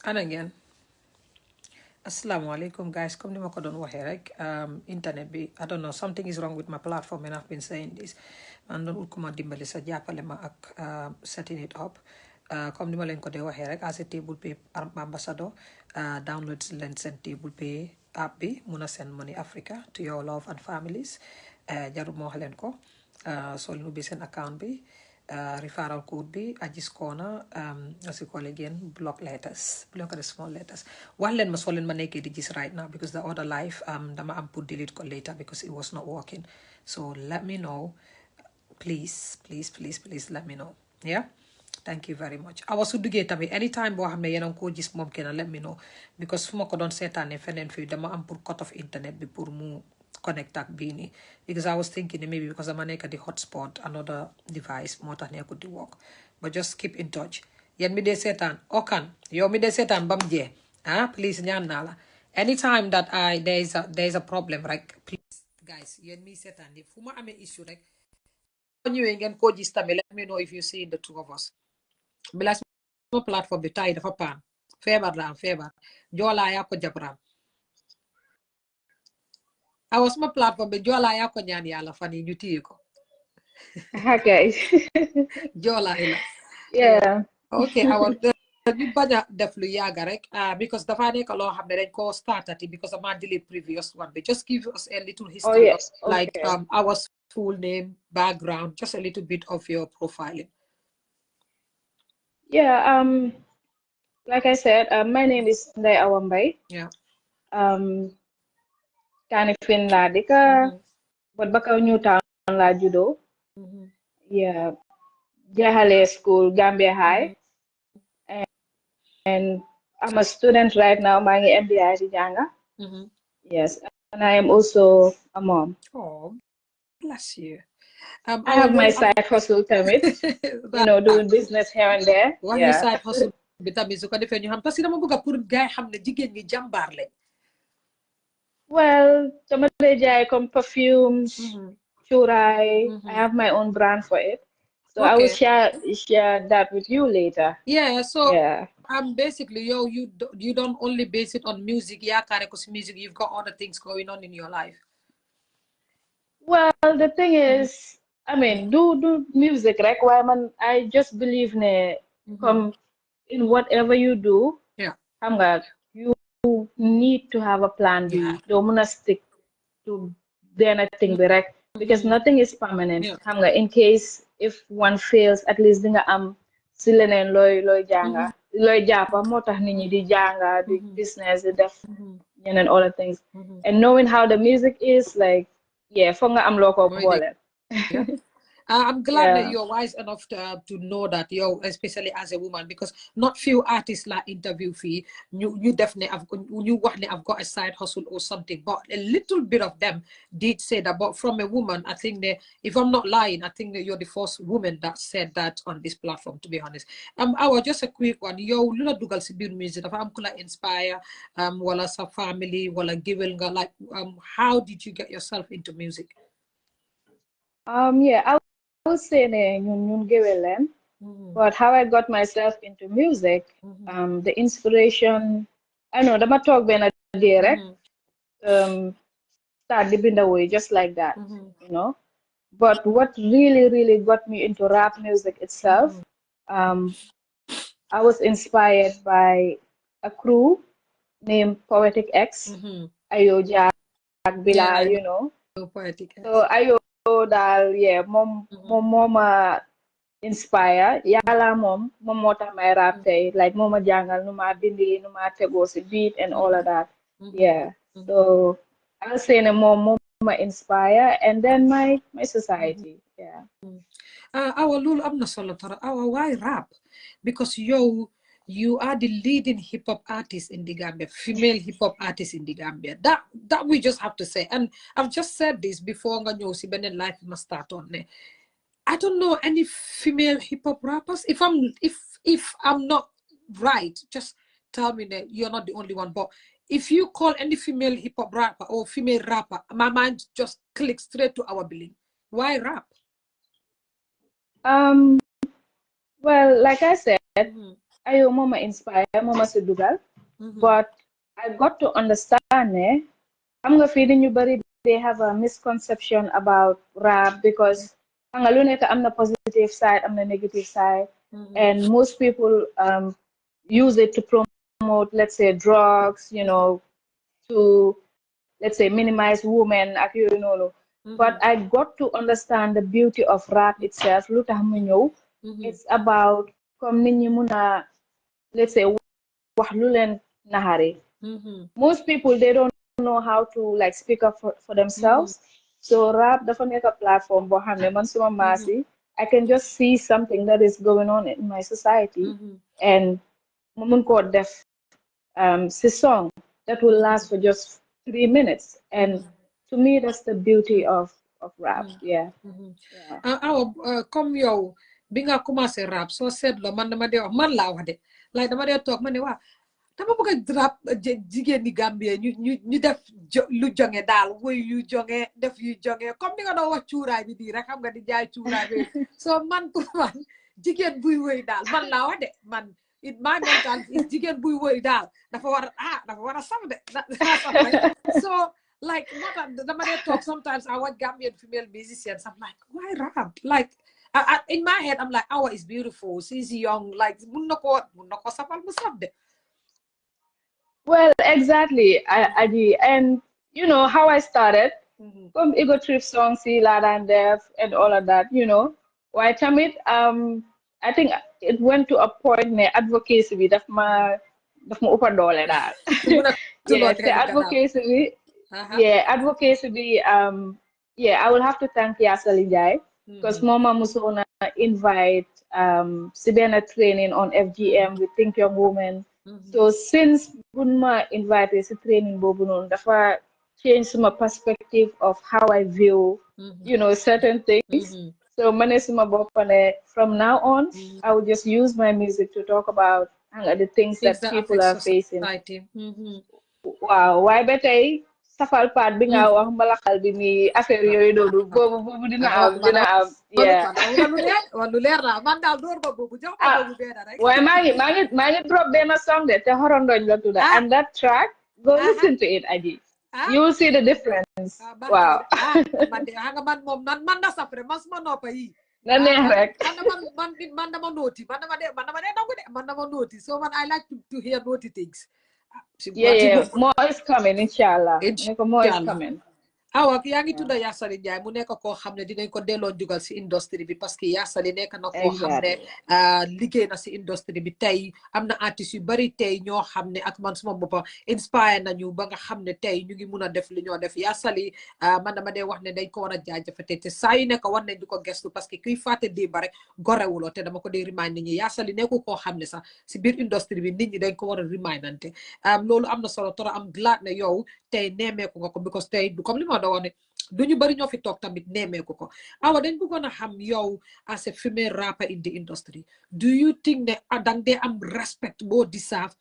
And again, assalamu alaikum guys. Come nima ko don waxe rek internet bi I don't know something is wrong with my platform and I've been saying this. Man don ut kuma dimbali sa jappale ma ak setting it up. Comme nima len ko de waxe rek as a table pay ambassador download len sen table pay app bi muna send money Africa to your love and families. Jaru mo wax len ko. So len ubbi sen account bi. Referral code bi Ajis Corner as you call again block letters block the small letters one len ma so len ma nekkee di gis right now because the other live dama am put delete ko later because it was not working so let me know please let me know yeah thank you very much I was su duggee tamit anytime boo xam ne yéen a ngi koo gis moom kenn let me know because fu ma ko doon seetaane feneen fii dama am pour cut off internet bi pour mu connect ak bii nii because I was thinking maybe because dama nekk di hotspot another device moo tax nekkul di work but just keep in touch yéen mi dee seetaan okan yow mi dee seetaan bam jee please ñaan naa la anytime that there is a problem rek please guys yéen mi seetaan ni fu ma amee issue rek ñëwee ngeen koo gis tamit let me know if you see the two of us bilaay sama platform bi tay dafa paan feebar la am feebar joolaa yaa ko jabram awa sama platform bi joolaa yaa ko ñaan yàlla fan yi ñu téye ko Okay. joolaa yi la Yeah. ok awa ñu bañ a def lu yàgga rek because dafa nekk loo xam ne dañ ko startati because ama delete previous one bi just give us a little Oh, history of yes. like Okay. our full name background just a little bit of your profiling Yeah. Like I said, my name is Ndai Awambay. yeah Kanifing la dika, but bakaw Newtown la judo. Yeah. Jahale School, Gambia High, and I'm a student right now. Mangi MBI di janga. Yes, and I am also a mom. oh bless you I our have my little side hustle permit, doing business here and there. wax ñu Yeah. side hustle bi tamit su ko defee ñu xam parce que dama bëgg a pour gars yi xam ne jigéen ñi jàmbaar lañ Well, dama dee jaay comme perfumes, churai. I have my own brand for it. So I will okay share that with you later. yeah so Yeah. basically you don't only base it on music yaakaare ko si music you've got other things going on in your life Well, the thing is, I mean, do music, right? Why man, I just believe ne come in whatever you do, yeah xam nga, you need to have a plan yeah B. Don't wanna stick to then I think direct because nothing is permanent. yeah Xam nga, in case if one fails, at least dinga am si leneen looy janga, looy jàppa moo tax nit ñi di janga, di business, di def and all the things. And knowing how the music is, like, yeah, foog nga am loo ko mooy dégg boole. yeah I'm glad that Yeah. you're wise enough to know that you're especially as a woman because not few artists like interview fee you definitely have you I've got a side hustle or something but a little bit of them did say that but from a woman I think that if I'm not lying I think that you're the first woman that said that on this platform to be honest I was just a quick one yow lu la dugal si biir music dafa am ku la inspire wala sa family wala givel nga like how did you get yourself into music Yeah, I would say ne ñun géwél leen. But how I got myself into music, the inspiration, I know dama toog benn day rek, start di binda woy just like that, you know. But what really got me into rap music itself, um, I was inspired by a crew named Poetic X, Ayo Jack, yeah Bilal, I you know. know poetic So Ayo daal, yeah, moom ma inspire yàlla moom moo tax may rap tey like moo ma jàngal nu ma bindi nu ma tegoo si beat and all of that yeah so I'll say ne moom ma inspire and then my society yeah our lulu am na solo tara our why rap because you are the leading hip hop artist in the Gambia, female hip hop artist in the Gambia. That we just have to say. And I've just said this before nga ñëw si beneen life must start on ne I don't know any female hip hop rappers. If I'm not right, just tell me that you're not the only one. But if you call any female hip hop rapper or female rapper, my mind just clicks straight to our Bling. Why rap? um well like I said ayo moma inspire moma si dugal. But I got to understand ne xam nga fii ni ñu bari they have a misconception about rap because xam nga lu nekk am na positive side am na negative side, and most people use it to promote, let's say, drugs, to, let's say, minimize women ak yooyu noonu. But I got to understand the beauty of rap itself. Lu tax mu ñëw, it's about comme nit ñi mun a, let's say, wax lu leen naxari. Most people, they don't know how to like speak up for themselves. So rap dafa nekk a platform boo xam ne man suma maas yi, I can just see something that is going on in my society, and ma mun koo def si song that will last for just 3 minutes. And to me, that's the beauty of rap. Yeah. Yeah. Comme yow bi nga commencé rap soo seetloo man dama dee wax man laa wax de like dama dee toog ma ne waa dama bëgg a rap jigéen ñi Gambie ñu def lu jonge daal woy yu jonge def yu jonge comme ni nga doon wax cuuraay bi di rek xam nga di jaay cuuraay bi so man pour man jigéen buy woy daal man laa wax de man it my mental is jigéen buy woy daal dafa war a saf de so like what dama dee talk sometimes I watch Gambian female musicians, I'm like, why rap? Like in my head I'm like, Awa is beautiful, she's young, like mun na ko safal mu saf de. Well, exactly. I do. And how I started, from ego trip songs, see Lada and Def and all of that. Why tamit I think it went to a point where advocacy bi daf ma uppa doole daal. Yes, the advocacy bi, advocacy bi, I will have to thank Yasali Njai because Mama Musona invite si benn training on FGM with Think Young Women. So since Bunma invited to training boobu noonu dafa change my perspective of how I view, certain things. So mane suma boppa ne from now on, I will just use my music to talk about the things that people are facing. Wow, why ba tey safal part bi nga wax mbalaxal bi ni affaire yooyu noonu boobu dina am yeah. Walu leer la man daal door ba boobu jox ko boobu benn rek. Waaye maa ngi drop benn song de te Horondoñ la tudda, and that track, go listen to it, Aji. You will see the difference. Wow. Man de nga man na safre man suma noppa yi. Na neex rek. Man dama nooti man dama nooti, so man I like to hear naughty things. Yeah, more is coming, inshallah. More is coming. Awa yaa ngi tudda Yasali Njie mu nekk koo xam ne dinañ ko delloo jugal si industrie bi parce que Yasali nekk na koo xam ne liggéey na si industrie bi tey am na artistes yu bari tey ñoo xam ne ak man suma boppa inspire nañu ba nga xam ne tey ñu ngi mun a def li ñoo def Yasali man dama dee wax ne dañ ko war a jaajëfate te saa yu nekk war nañ di ko gestu parce que kuy fàtte démb rek gorewuloo te dama ko dee remind nit ñi Yasali nekku koo xam ne sax si biir industrie bi nit ñi dañ ko war a remindante loolu am na solo trop am glad ne yow tey neemeeku nga ko because tey comme li ma doon ne du ñu bari ñoo fi toog tamit neemeeku ko. Awa dañ bëggoon a xam yow as a female rapper in the industry, do you think ne dang dee am respect boo deserve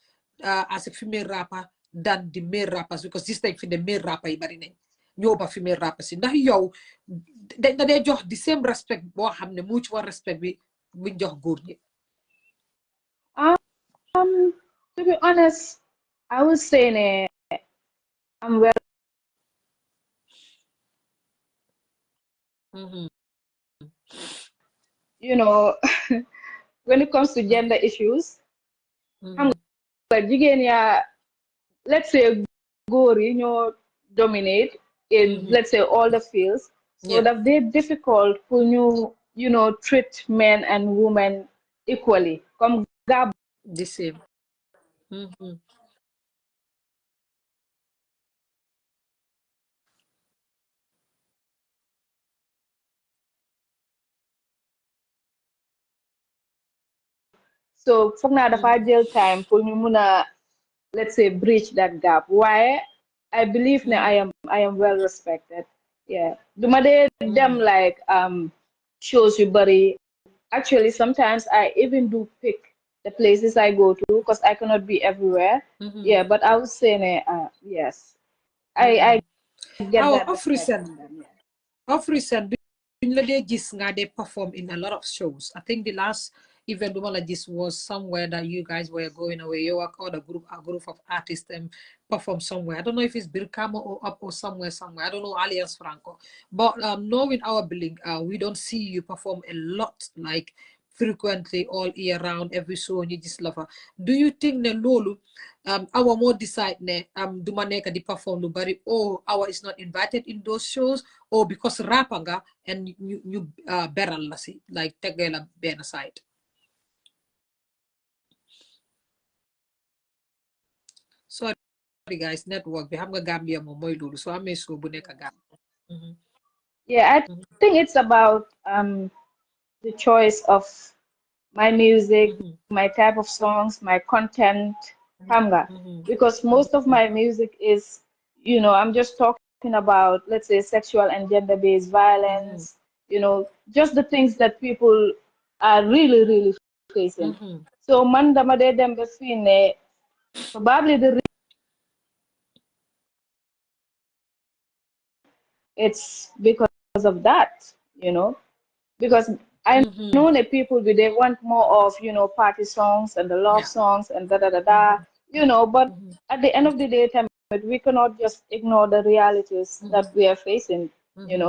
as a female rapper than the male rappers, because this time fi de male rapper yi bari nañ ñoo ba female rappers yi ndax yow dañ da dee jox the same respect boo xam ne mutual respect bi buñ jox góor ñi. To be honest, I would say ne I'm well. When it comes to gender issues, jigéen yaa, let's say, góor yi ñoo dominate in, let's say, all the fields. So that they're difficult for you, treat men and women equally. Come The same. So foog naa dafa jël time pour ñu mun a, let's say, bridge that gap. Why? I believe that I am well respected. Yeah. Duma dee dem like shows you body. Actually, sometimes I even do pick the places I go to because I cannot be everywhere. Yeah, but I would say yes. I get that respect from them. Yeah. Of recent, duñ la dee gis nga dee perform in a lot of shows. I think the last even Dumalagis was somewhere that you guys were going away. You were called a group of artists and perform somewhere. I don't know if it's Birkama or up or somewhere. I don't know Alliance Franco. But knowing our Bling, we don't see you perform a lot like frequently all year round, every show you just love her. Do you think ne lolu our more decide ne do maneka di perform lu bari or our is not invited in those shows or because rapanga and you beral la si like tegela ben aside. Sorry guys, network bi xam nga Gambia moom mooy loolu so amee show bu nekk Gambia. Yeah, I think it's about the choice of my music, my type of songs, my content, hamga. Because most of my music is, I'm just talking about, let's say, sexual and gender-based violence, just the things that people are really, really facing. So, man, dama de dem ba fii ne, probably it's because of that, because I know that people they want more of party songs and the love Yeah. songs and da da da da but at the end of the day we cannot just ignore the realities that we are facing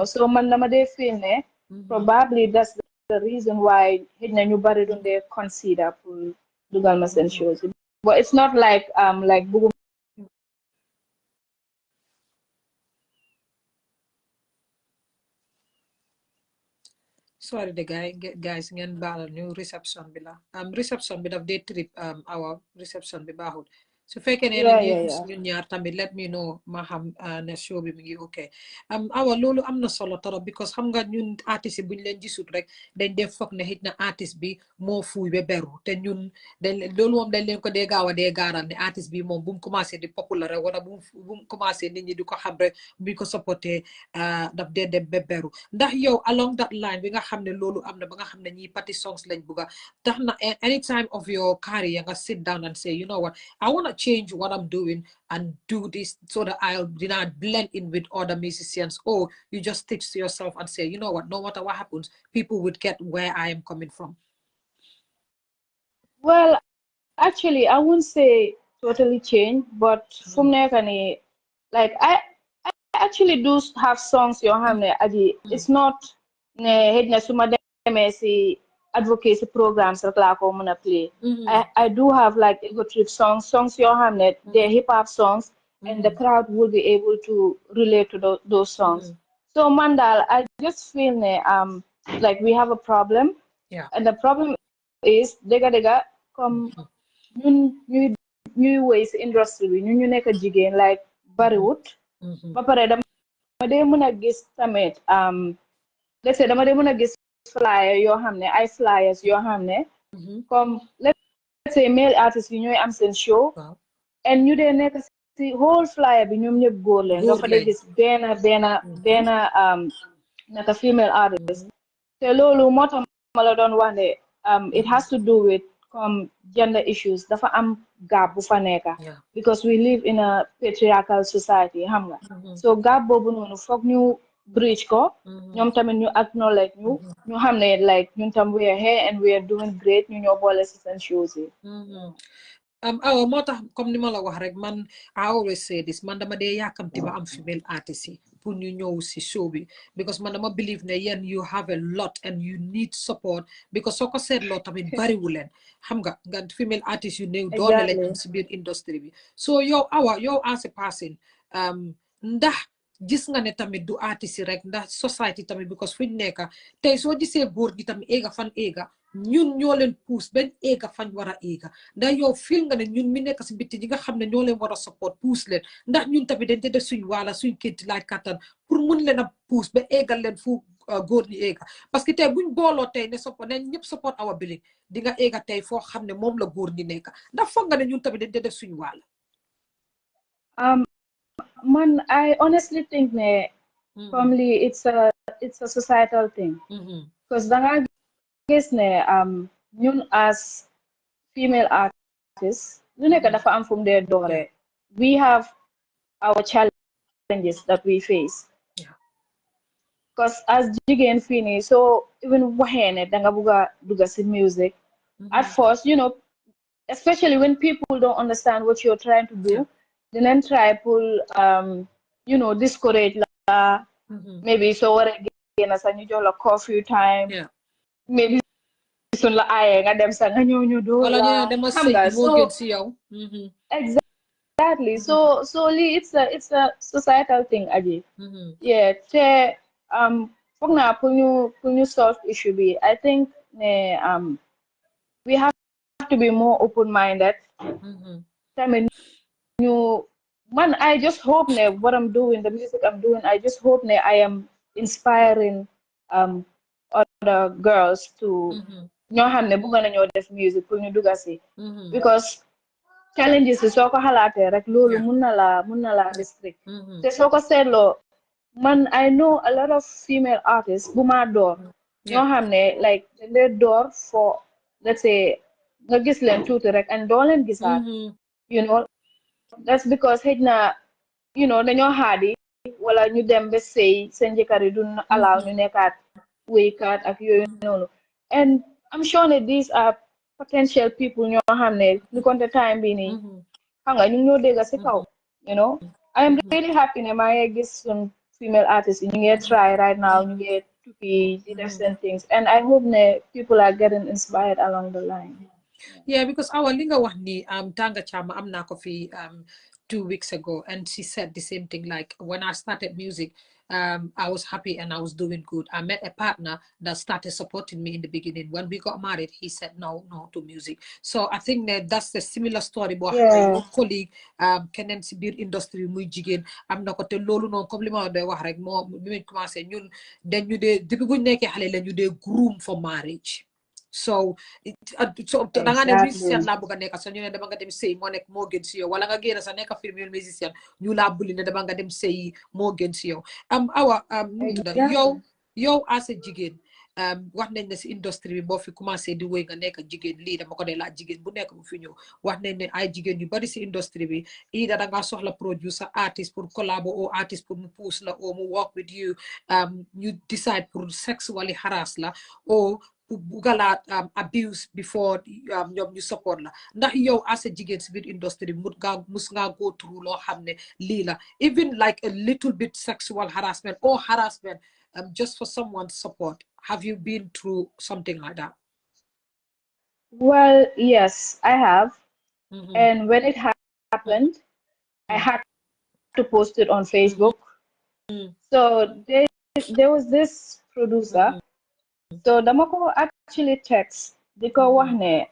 so man dama dey feel ne probably that's the reason why hidna ñu bari duñ they consider pour dugal ma seen shows but it's not like bugum. Sorry the guys ngeen baalal ñu reception bi la reception bi daf dee trip our reception bi baaxul su fekkee ne yéen a Yeah, ngi yeah, gis yeah. ñun ñaar tamit let me know ma xam ne show bi mi ngi ok awa loolu am na solo torop because xam nga ñun artiste yi buñ leen gisut rek dañ dee foog ne xëj na artiste bi moo fuuy ba beru te ñun loolu moom dañ leen ko dee gaaw a dee gaaral ne artiste bi moom bu mu commencé di populaire rek wala bu mu commencé nit ñi di ko xam rek buñ ko supporté daf dee dem ba beru ndax yow along that line bi nga xam ne loolu am na ba nga xam ne ñii party songs lañ bugga tax na any time of your career nga sit down and say you know what I want to change what I'm doing and do this so that I'll not blend in with other musicians, or you just stick to yourself and say, you know what, no matter what happens, people would get where I am coming from. Well, actually, I wouldn't say totally change, but from nekani, like I actually do have songs your hamne aji. It's not ne head na suma deme si advocacy programs rek la ko muna play. I do have like ego trip songs your hamne, they're hip hop songs, and the crowd will be able to relate to those songs. So Mandal, I just feel ne like we have a problem, Yeah. and the problem is dega comme ñun ñuy woy si industrie bi ñun ñu nekk jigéen like bariwut ba pare dama dee mën a gis tamit let's say dama dee mën a gis flyer yoo xam ne ay flyers yoo xam ne comme let's say male artistes yi ñooy am seen show and ñu dee nekk si whole flyer bi ñoom ñëpp góor leen doo fa dee gis benn naka female artist te loolu moo tax ma la doon wax ne it has to do with comme gender issues dafa am gap bu fa nekk because we live in a patriarchal society xam nga so gap boobu noonu foog ñu bridge ko ñoom tamit ñu acknowledge ñu xam ne like ñun tam we are here and we are doing great ñu ñoo boole si seen shows yi awa moo tax comme ni ma la wax rek man I always say this man dama dee yàkkamti ba am female artist yi pour ñu ñëw si show bi because man dama believe ne yéen you have a lot and you need support because soo ko seetloo tamit bariwu leen xam nga female artist yu néew doole lañ am si biir industrie bi so yow awa yow as a person ndax gis nga ne tamit du artiste yi rek ndax society tamit because fuñ nekka tey soo gisee góor gi tamit éega fan éega ñun ñoo leen puus bañ éega fañ war a éega ndax yow fil nga ne ñun mi nekk si bitti ñi nga xam ne ñoo leen war a support puus leen ndax ñun tamit dañ te def suñ waala suñ kénti laaj kattan pour mun leen a puus ba éegal leen fu góor ñi éega parce que tey buñ booloo tey ne support ne ñëpp support Awa Bling di nga éega tey foo xam ne moom la góor ñi nekk ndax foog nga ne ñun tamit dañ te def suñ waala man I honestly think ne comme lii it's a societal thing because danga gis ne ñun as female artists lu nekk dafa am fu mu dee doore we have our challenges that we face because as jigéen fii nii so even waxee ne danga bugga dugga si music at first, especially when people don't understand what you're trying to Yeah. do, then try pull discourage la, maybe so what again as a new job coffee time, Yeah. maybe soon la ay nga dem sa nga ñu do Wala ñu ne la dama xam sëy nga moo gën so si yow. exactly so it's a societal thing aji. Yeah, te foog naa pour ñu solve issue bi I think ne we have to be more open minded tamit ñu man I just hope ne what I'm doing the music I'm doing I just hope ne I am inspiring um other girls to ñoo xam ne bëgg nañoo def music pour ñu dugga si because challenges yi soo ko xalaatee rek loolu Yeah. mun na la restrict te soo ko seetloo man I know a lot of female artists bu ma door Yeah. ñoo xam ne like they door for let's say nga gis leen tuuti rek and doo leen gisaat you know that's because xëj na dañoo xaadi wala ñu dem ba sëy seen jëkkër yi duñ allow ñu nekkaat wéykat ak yooyu noonu and I'm sure ne these are potential people ñoo xam ne lu konte time bi nii xam nga ñu ngi ñoo dégg si kaw you know I am really happy ne maa ngi gis some female artists yi ñu ngi try right now ñu ngi tukki di def seen things and I hope ne people are getting inspired along the line. Yeah, because our linga wahni Tanga Chama am na ko fi 2 weeks ago, and she said the same thing. Like when I started music, I was happy and I was doing good. I met a partner that started supporting me in the beginning. When we got married, he said no to music. So I think that that's a similar story. But Yeah, your colleague, keneen si biir industry muy jigéen am na ko te loolu noonu comme li ma doon wax rek moo bi muy commencé ñun dañ ñu dee depuis bu ñu nekkee xale la ñu dee groom for marriage. So da nga ne musicien exactly. laa bëgg a nekk sa ñu ne dama nga dem sëy moo nekk moo gën si yow wala nga génn sa nekk film musicien ñu laa bulli ne dama nga dem sëy moo gën si yow awa nu mu tudda Exactly. yow as a jigéen wax nañ ne si industrie bi boo fi commencé di wéy nga nekk jigéen lii dama ko dee laaj jigéen bu nekk bu fi ñëw wax nañ ne ay jigéen yu bari si industrie bi ida da nga soxla producer artist pour collabo ou artist pour mu puus la ou mu work with you ñu decide pour sexually harass la ou bugalaat abuse before ñoom ñu support la ndax yow as a jigéen si biir industry mus nga go through loo xam ne lii la even like a little bit sexual harassment or harassment just for someone's support. Have you been through something like that? Well, yes, I have. And when it happened, I had to post it on Facebook. So there was this producer. So dama ko actually text di ko wax ne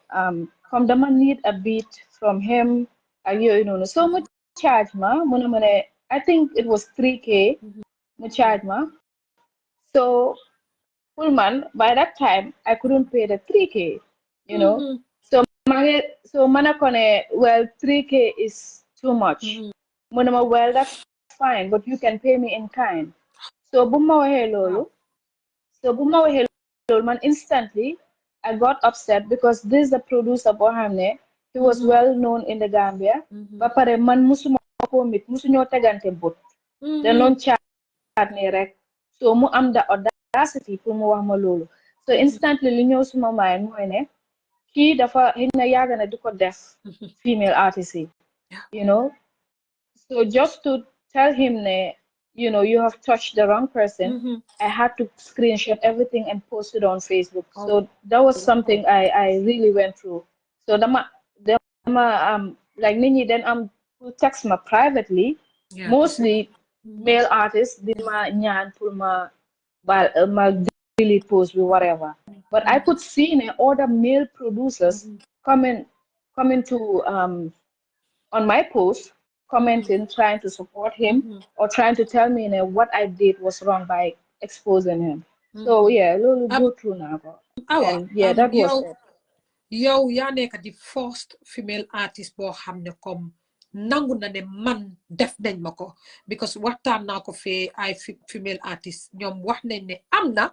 comme dama need a beat from him ak yooyu noonu. So mu charge ma mu ne ma ne I think it was 3K mu charge ma. So Pullman, by that time, I couldn't pay the 3K, you know. So Manakone, well, 3K is too much. Munama, well, that's fine, but you can pay me in kind. So Bumawa Wow. Helolo. So Bumawa Helolo, man, instantly, I got upset because this is a producer Bohamne. He was well known in the Gambia. Bapare man musuma ko mit musuño tegante bot. Danon chat ni rek. So mu am the audacity pour mu wax ma loolu so instantly li ñëw suma mind mooy ne kii dafa xëy na yàgg na di ko def female artist yi you know so just to tell him ne you have touched the wrong person I had to screenshot everything and post it on Facebook Oh, so that was wow. something I really went through so dama like nit ñi den am text ma privately Yeah, to say. mostly male artists di ma ñaan pour ma delete post with whatever. But I could see other male producers coming coming to on my post, commenting, trying to support him or trying to tell me what I did was wrong by exposing him. So yeah, Lulu Um, go through now. Awa, And yeah, that was it. yow yaa nekk di first female artist boo xam ne comme nangu na ne man def nañ ma ko because waxtaan naa ko fee ay female artist ñoom wax nañ ne am na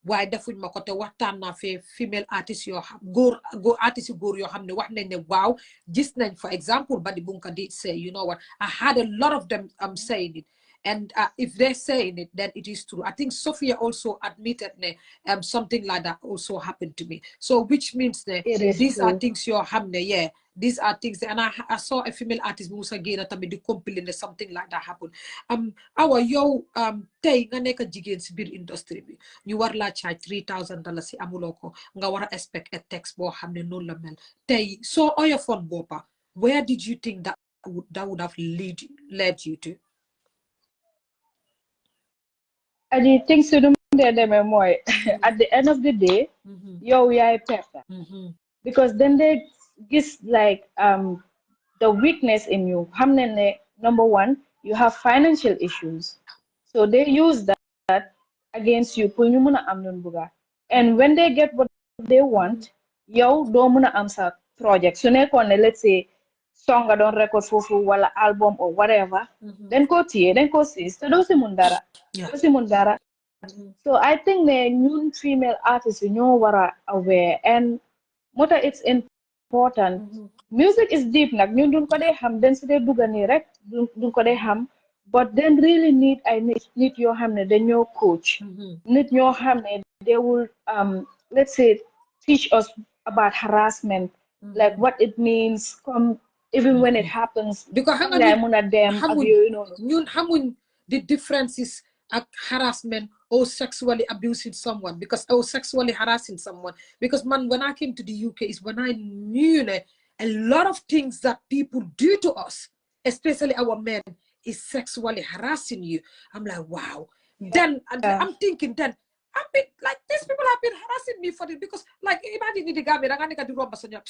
waaye defuñ ma ko te waxtaan naa fee female artist yoo xam góor artist yu góor yoo xam ne wax nañ ne waaw gis nañ for example Badi Bunka did say you know what I had a lot of them saying it And if they're saying it, then it is true. I think Sophia also admitted something like that also happened to me. So which means that It is these are true. things you're hamne, yeah. These are things, and I saw a female artist Musa Gena Tami do complain that something like that happened. Our yo tay nga neka jigen si bir industry bi ñu war la charge $3,000 si amuloko nga wara expect a text bo xamne non la mel tay so oyo phone bopa. Where did you think that would have led you to? I think so the memoir. At the end of the day, yo yaay perte. Because then they just like the weakness in you. Number one, you have financial issues. So they use that against you. Pour ñu mëna am luñ bëgga. And when they get what they want, yow doo mëna am sa project. So nekkoon ne let's say song nga doon record foofu wala album or whatever, dañ ko téye dañ ko siis te doo si mun dara. Yeah. Doo si mun dara. So I think the new female artists you know were aware and what it's important. Music is deep nak ñun duñ ko dee xam den si dee dugga nii rek duñ ko dee xam but then really need ay nit yoo xam ne dañoo coach nit ñoo xam ne they will let's say teach us about harassment like what it means come even when it happens because fan ngay mun a dem ak yooyu noonu ñun xamuñ the differences ak harassment or sexually abusing someone or sexually harassing someone because man when I came to the UK is when I knew a lot of things that people do to us especially our men is sexually harassing you. I'm like wow. Then I'm thinking then I've been like these people have been harassing me for it because like imagine ni digabe da nga di romba sonya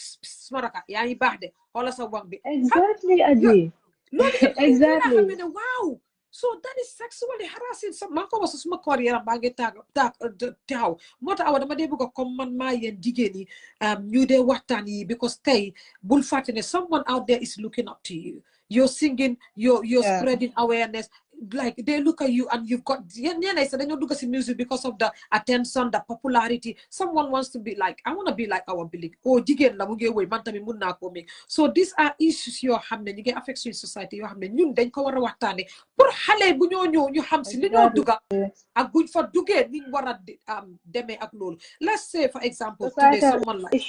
maraka ya ngi bax de wala sa wang bi exactly Aji lolu yep exactly wow. So that is sexually harassing some man ko was suma career ba ngi taw mota awa dama de bugo comme man ma yen jigeni ñu de waxtaan yi because tay bul fatine someone out there is looking up to you. You're singing, you're spreading awareness. Like they look at you and you've got music because of the attention, the popularity. Someone wants to be like, I want to be like our Bling. Oh, so these are issues you're having. You get affection in society. You're having. You then ko wara waxtane. Pour xalé bu ñoo ñu xam ci li ñoo duga ak buñ fa duggé ni wara démé ak lool. Let's say for example today someone like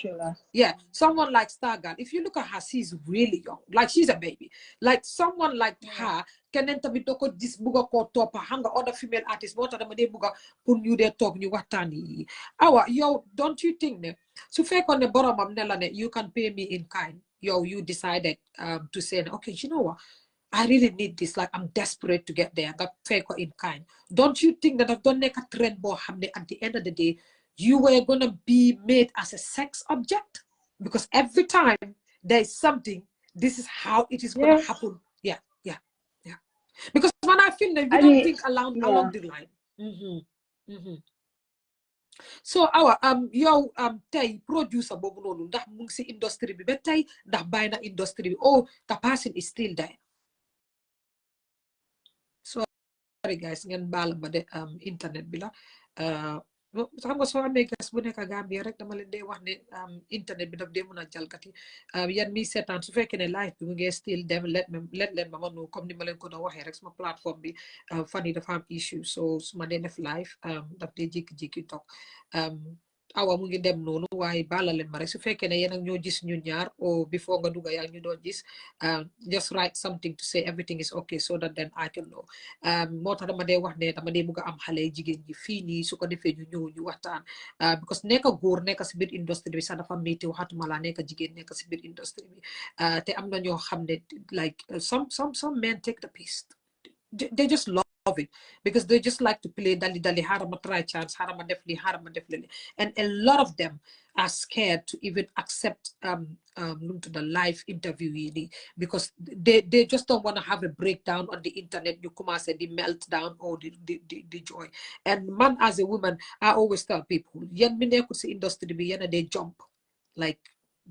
someone like Stargirl. If you look at her, she's really young. Like she's a baby. Like someone like her, kenen tamit doko dis buga ko topa hanga other female artists bota dama de buga pour ñu de tok ñu waxtani. Awa yo don't you think ne su fekkone ne boromam ne la ne you can pay me in kind. Yo you decided to say okay, you know what? I really need this. Like I'm desperate to get there. Got fake in kind. Don't you think that I've done like a trend bo hamne at the end of the day, you were gonna be made as a sex object? Because every time there is something, this is how it is gonna happen. Yeah. Because when I feel that we don't think along the line. So our yow tay producer bobu nonu ndax mu ngi ci industry bi ba tay ndax bayna industry bi oh the person is still there. Sorry guys ngeen baal ma de internet bi la xam nga soo amee gas bu nekk Gambia rek dama leen dee wax ne internet bi daf dee mun a jalgati yan mi seetaan su fekkee ne live bi mu ngi still dem let leen ma nu comme ni ma leen ko doon waxee rek suma plateforme bi fan yi dafa am issue so su ma dee def live daf dee jékki-jékki toog awa mu ngi dem noonu waaye baala leen ma rek su fekkee ne yéen ak ñoo gis ñun ñaar o before nga dugga yaa ñu doon gis just write something to say everything is okay so that then I can know moo tax dama dee wax ne dama dee bugg a am xale jigéen ñi fii nii su ko defee ñu ñëw ñu waxtaan because nekk góor nekk si biir industrie bi sax dafa métti waxatuma laa nekk jigéen nekk si biir industrie bi te am na ñoo xam ne like some men take the piece they just love it because they just like to play dali harama try chance harama def li and a lot of them are scared to even accept the live interview because they just don't want to have a breakdown on the internet you come as the meltdown or the joy and man as a woman I always tell people yen mi nekul ci industry bi yena they jump like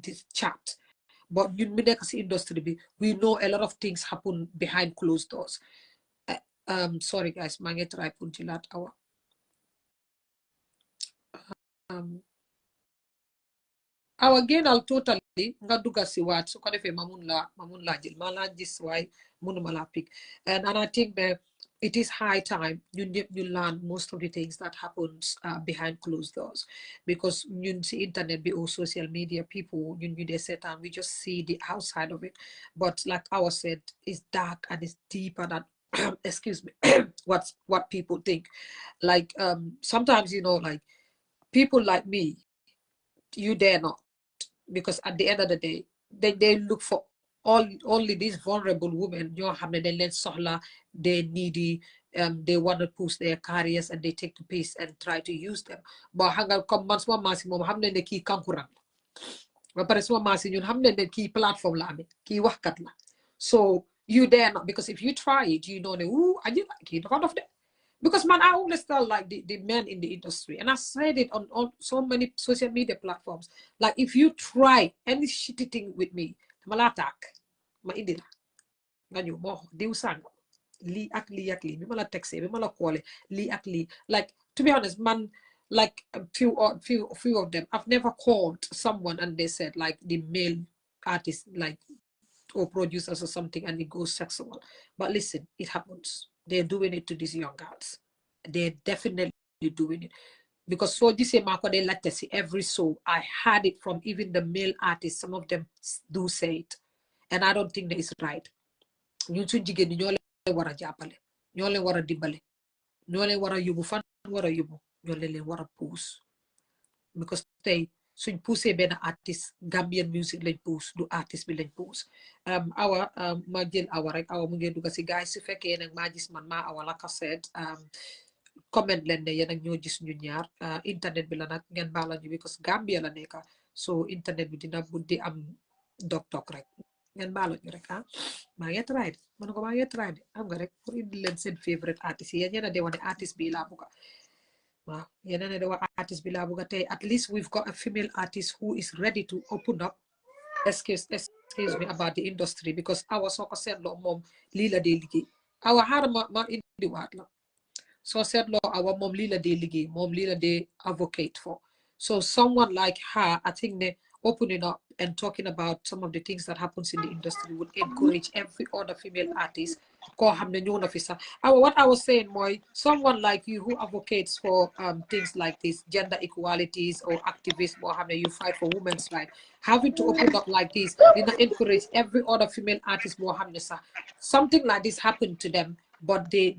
this chat but ñun mi nekk ci industry bi we know a lot of things happen behind closed doors. Sorry guys, maa ngi try pour jëlaat awa awa génnal totally nga dugga si waat su ko defee ma mun laa jël ma laa gis waaye munuma laa pick and I think that it is high time you learn most of the things that happens behind closed doors, because you see internet or social media people they sit and we just see the outside of it, but like I was said, it's dark and it's deeper than excuse me what people think. Like sometimes like people like me, you dare not, because at the end of the day they look for only these vulnerable women ñoo xam ne dañ leen soxla, they needy, they want to push their careers and they take the piece and try to use them. But xam nga comme man suma maasi moom xam ne kii kankurang ba pare suma maasi ñun xam ne kii plateforme la amee, kii waxkat la. So you dare not, because if you try it, you know ne aji kii dafa dof de. Because man, I always tell like the men in the industry, and I said it on so many social media platforms, like if you try any shitty thing with me, mala attack ma indila nga ñu mo diw sang li ak li mi mala texé mi mala callé li ak li. Like, to be honest, man, like a few of them, I've never called someone and they said like the male artist like or producers or something and it goes sexual. But listen, it happens. They're doing it to these young girls. They're definitely doing it. Because for this Marco de Latesi, every soul, I had it from even the male artists, some of them do say it. And I don't think that is right. You suñ jigéen ñi ñoo leen war a jàppale, ñoo leen war a dimbale, ñoo leen war a yóbbu fan war a yóbbu, ñoo leen war a puus. Because tey suñ poussé benn artiste Gambian music lañ pousse, du artiste bi lañ pousse. Awa ma jël awa rek, awa mu ngeen dugga si gars yi su fekkee nag maa gis man maa awa la ka seet comment leen ne yéen ak ñoo gis ñu ñaar internet bi la nag ngeen baala ñu because Gambia la nekka, so internet bi dina buddi am dog rek ngeen baala ñu rek maa ngi try de man ko maa ngi try de xam nga rek pour indi leen seen favorite artiste yi yéen a de wane artiste bi laa bugga. Wow, yeneen the artist bi laa bugga tey at least we've got a female artist who is ready to open up, excuse me, about the industry, because awa soo ko seetloo moom lii la dee liggéey. Awa xaaral ma indiwaat la soo seetloo awa moom lii la dee liggéey, moom lii la dee advocate for. So someone like her, I think opening up and talking about some of the things that happens in the industry would encourage every other female artist. What I was saying, Moy, someone like you who advocates for things like this, gender equalities or activists, you fight for women's rights, having to open up like this, did not encourage every other female artist, something like this happened to them, but they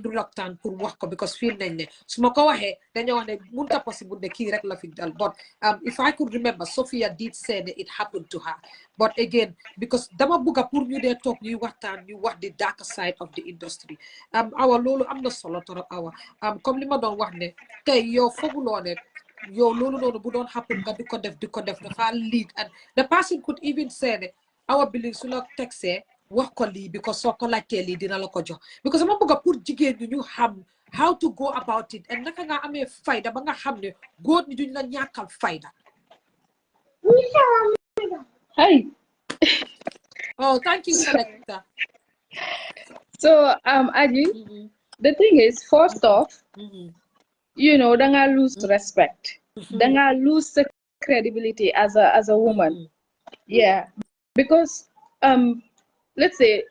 reluctant pour wax ko because feel nañ ne su ma ko waxee dañoo wax ne munta possible ne kii rek la fi dal. But if I could remember, Sophia did say that it happened to her. But again, because dama bugga pour ñu dee toog ñuy waxtaan ñu wax the darker side of the industry. Awa loolu am na solo torop awa comme li ma doon wax ne tey yow fooguloo ne yow loolu noonu bu doon happen nga di ko def dafa lead, and the person could even say ne awa Bling su la texee wax ko lii because soo ko laajtee lii dina la ko jox, because dama bëgg pour jigéen ñi ñu xam how to go about it and naka nga amee fayda ba nga xam ne góor ñi duñ la ñàkkal fayda. Hi. Oh, thank you, Selecta. So, Aji, the thing is, first off, you know, danga lose respect. Danga lose the credibility as a woman. Yeah. Because, let's say,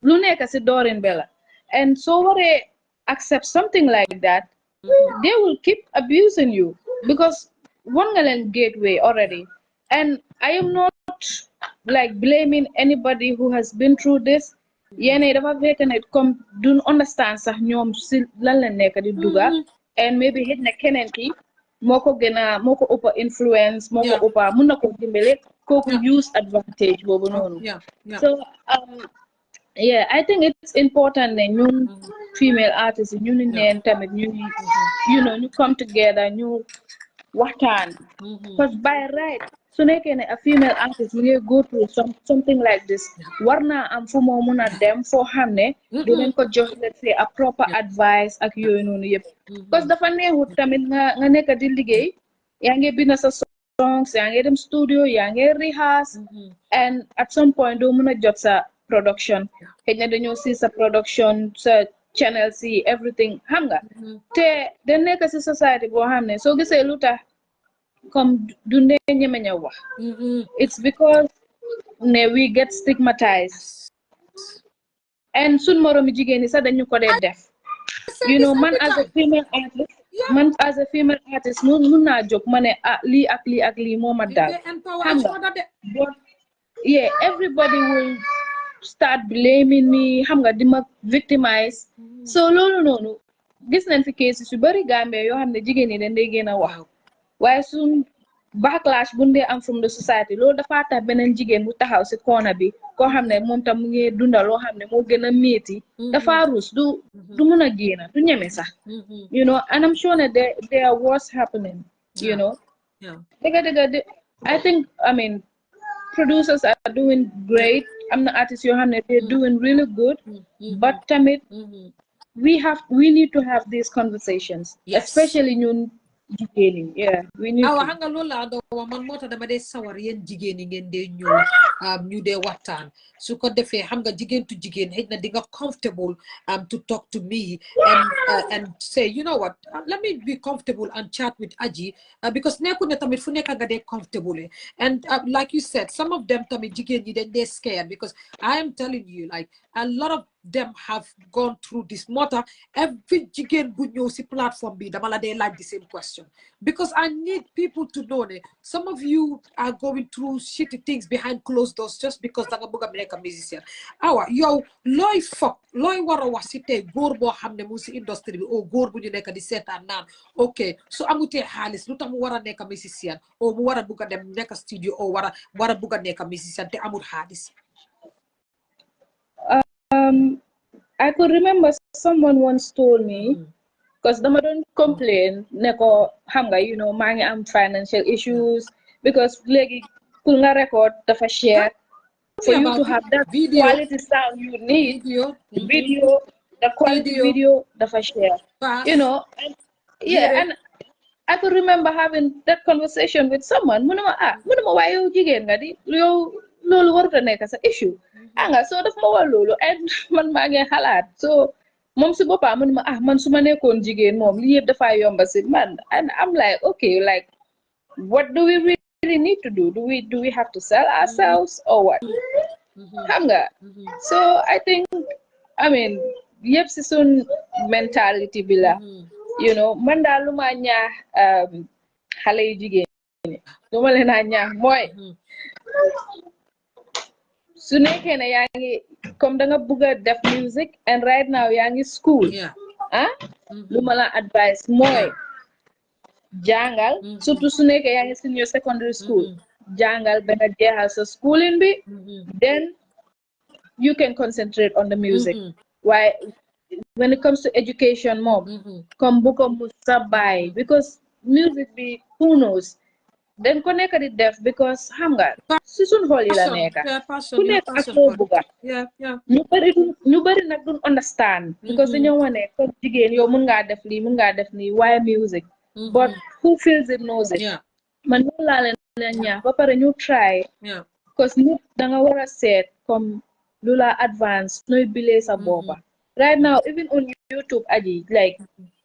lu nekk si doorin bela. And so what they accept something like that, they will keep abusing you because one gateway already. And I am not like blaming anybody who has been through this. Yene dafa fekk ne comme duñ understand sax ñoom si lan la nekk di duga, and maybe hit na keneen ki moko ëppa influence moko ëppa mun na ko dimbale kooku use advantage boobu noonu. So yeah, I think it's important that new female artists, new neen tamit ñu you know, ñu come together, ñu waxtaan. Because by right, so a female artist when you go through something like this, warna am fu mo muna dem fo xamne dinañ ko jox, let's say, a proper advice ak yoy nonu yep. Because dafa neexut tamit nga nekk di liggéey yaa ngi bind sa songs, yaa ngi dem studio, yaa ngi rehearse, and at some point do muna jot sa production. Xëy na dañoo see sa production sa channel see everything xam nga te da nekk si society boo xam ne soo gisee lu tax comme dundee ñemeñ a wax, it's because we get stigmatized. and sun moromi jigéen ñi sax dañu ko dee def. say You this know, man every as a time. female artist, Yeah. man as a female artist, mun naa jóg ma ne ah lii ak lii ak lii moo ma dal. They empower Xam each nga, other. but yeah, everybody will start blaming me, xam nga, di ma victimize. So loolu noonu gis nañ fi cases yu bari Gambia yoo xam ne jigéen ñi dañ dee gën a wax. Wow. Waaye suñ backlash bu dee am from the society loolu dafa tax beneen jigéen bu taxaw si corner bi koo xam ne moom tam mu ngi dundal loo xam ne moo gën a métti dafa rus du mun a génn du ñeme sax. You know, and I'm sure that there are what's happening, you Yeah. know. Yeah. I think, I mean, producers are doing Yeah. great. I'm the artist, Johanna, they're doing really good. But Tamit, we need to have these conversations, Yes. especially new beginning. Yeah, we need awa to. hanga loolu laa doon man moo tax dama dee sawar yéen jigéen ñi ngeen dee ñëw ñu dee waxtaan su ko defee xam nga jigéen tu jigéen xëy na di nga comfortable to talk to me and say you know what let me be comfortable and chat with Aji because nekku ne tamit fu nekk nga dee comfortable and like you said some of them tamit jigéen ñi dañ dee scared because I am telling you like a lot of them have gone through this moo tax every jigéen bu ñëw si platform bi dama la dee laaj the same question because I need people to know that some of you are going through shitty things behind closed doors just because danga bëgg a nekk musician awa yow looy foog looy war a wax si tey góor boo xam ne mu si industrie bi o góor bu ñu nekk di seetaan naan ok su amutee xaalis lu tax mu war a nekk musician o mu war a bëgg a dem nekk studio o war a bëgg a nekk musician te amul xaalis. I could remember someone once told me, because dama don't complain ne ko xam nga you know maa ngi am financial issues because léegi pour nga record dafa share for you to have that video quality sound you need the quality video dafa share you know and, yeah and I could remember having that conversation with someone munuma waaye yow jigéen nga di yow loolu warut a nekk sa issue nga so daf ma wax loolu and man maa ngi xalaat so moom si boppam mu ne ma man su ma nekkoon jigéen moom lii yëpp dafay yomba si man and I'm like okay like what do we really need to do do we have to sell ourselves or what xam nga so I think I mean yëpp si sun mentality bi la you know man daal lu ma ñaax xale yu jigéen ñi lu ma leen a ñaax mooy su nekkee ne yaa ngi comme da nga bëgg a def music and right now yaa ngi school lu ma la advice mooy jàngal surtout su nekkee yaa ngi senior secondary school jàngal ba nga jeexal sa schooling bi then you can concentrate on the music waaye when it comes to education moom comme bu ko mu sa bàyyi because music bi who knows dañ ko nekk di def because xam nga si suñ xool yi la nekk ku nekk ak loo bëgga ñu bari nag duñ understand because dañoo wane comme jigéen yow mun ngaa def lii mun ngaa def nii waaye music but who feels it knows it man noonu laa leen ñaax ba pare ñu try because nit danga war a seet comme lu la advance nooy bilee sa boppa right now even on YouTube Aji like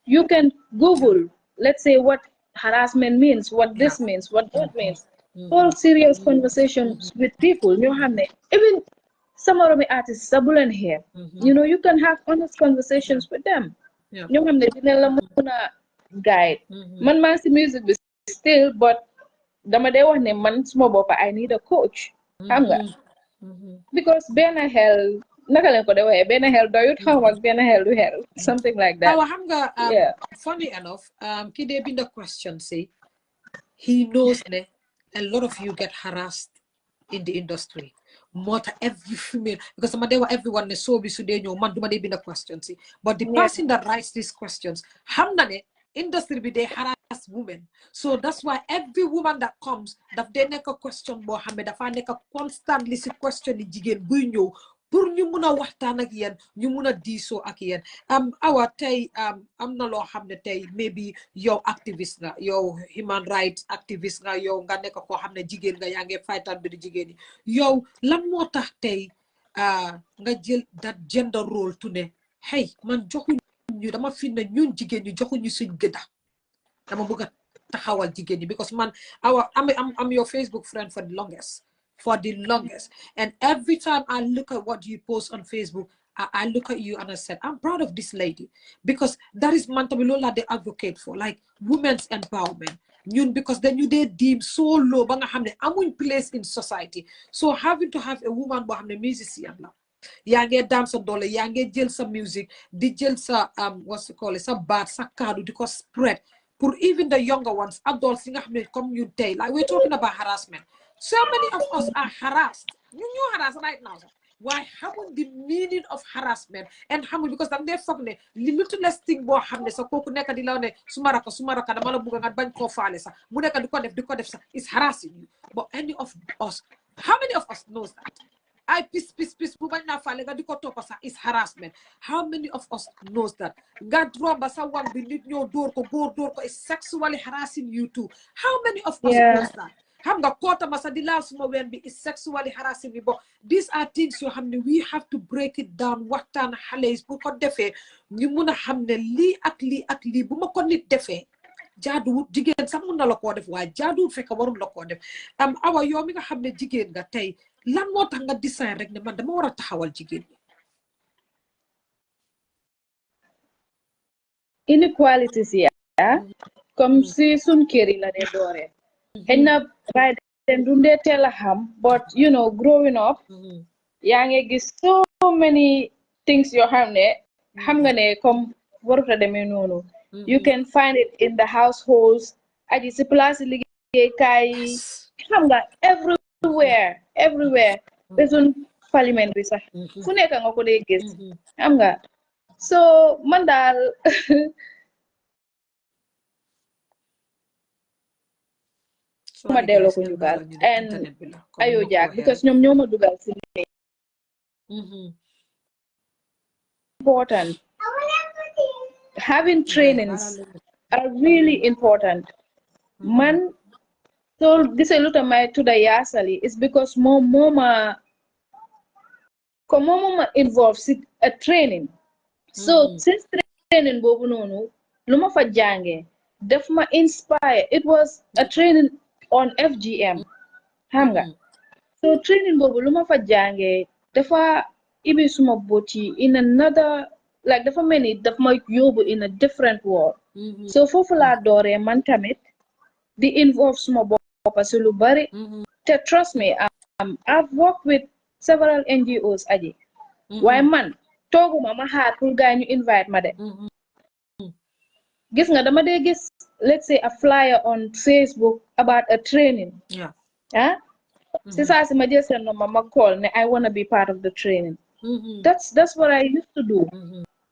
you can Google let's say what harassment means, what this means, what that means. All serious conversations with people. You have even some of the artists sabulan here. You know, you can have honest conversations with them. You have the guide. Man man si music be still, but dama de wax ne man suma bopa I need a coach. Xam nga because benn hell naka leen ko de waxee benn hell doyut xaw ma benn hell du hell something like that. Xam nga funny enough ki dee bind a question say he knows ne a lot of you get harassed in the industry more than every female because sama de wax everyone ne so bi su dee ñëw man duma dee bind a question see but the person that writes these questions xam na ne industry bi dey harass women so that's why every woman that comes daf dee nekk question boo xam ne dafa nekk constantly si question yi jigéen buy ñëw pour ñu mun a waxtaan ak yéen ñu mun a diisoo ak yéen awa tey am na loo xam ne tey maybe yow activiste nga yow human rights activiste nga yow nga nekk koo xam ne jigéen nga yaa ngi faytaan bi di jigéen yi yow lan moo tax tey nga jël that gender role tu ne hey man joxuñu ñu dama fi ne ñun jigéen ñi joxuñu suñ gëdda dama bëgg a taxawal jigéen ñi because man awa am your Facebook friend for the longest and every time I look at what you post on Facebook I look at you and I said, I'm proud of this lady, because that is man tamit loolu they advocate for, like women's empowerment. Because then you they deem so low ba nga xamne amuñ place in society. So having to have a woman bo xamne musician la, yaa ngee dance sa doole, yaa ngee jël sa music, di jël sa what's it called, sa baat sa kaddu di ko spread pour even the younger ones, adults yi nga xam ne comme ñu tey, like we're talking about harassment. So many of us are harassed. Ñoo harassed right now. Why xamuñ the meaning of harassment and xamuñ, because dam dee foog ne li littlest thing boo xam ne sa kooku nekk di la ne suma raka dama la bugg nga bañ koo faale sax mu nekk di ko def sax is harassing you. But any of us, how many of us knows that? I peace bu bañ naa faale nga di ko toppa sax is harassment. How many of us knows that? Nga romba sa wan bi nit ñoo dóor ko, góor dóor ko is sexually harassing you too. How many of us knows that? Xam nga koota ma sa di laal suma ween bi is sexually harassing me. But these are things yoo xam ne we have to break it down, waxtaan xale yi bu ko defee ñu mun a xam ne lii ak lii bu ma ko nit defee jaaduwut. Jigéen sax mun na la koo def waaye jaaduwut fekk warul la koo def. Awa yow mi nga xam ne jigéen nga tey, lan moo tax nga design rek ne man dama war a taxawal jigéen ñi? Inequalities yi comme si suñ kër yi la dee dooree. xëy na by then du dee teel a xam, but you know growing up yaa ngi gis so many things yoo xam ne xam nga ne comme warut a demee noonu. You can find it in the households, aji si place liggéeykaay yi, xam nga everywhere besun parliament bi sax fu nekk nga ko dee gis, xam nga. So man daal ma delloo ko njukkal and ayo jaag because ñoom ñoo ma dugal si important. Having trainings are really important. Man so gisee lu tax may tudda yaasali is because moom ma involved si a training. So since training boobu noonu lu ma fa jàngee def ma inspire. It was a training on FGM, xam nga. So training boobu lu ma fa jàngee dafa ibi suma boti in another, like dafa mel ni daf ma yóbbu in a different world. So foofu laa dooree man tamit di involve suma boppa si lu bari. Te trust me, I've worked with several NGOs aji. Waaye man tooguma ma xaar pour gars ñu invite ma de. Gis nga dama dee gis, let's say a flyer on Facebook about a training. Si saa si ma jël seen number ma call ne I wanna be part of the training. That's what I used to do.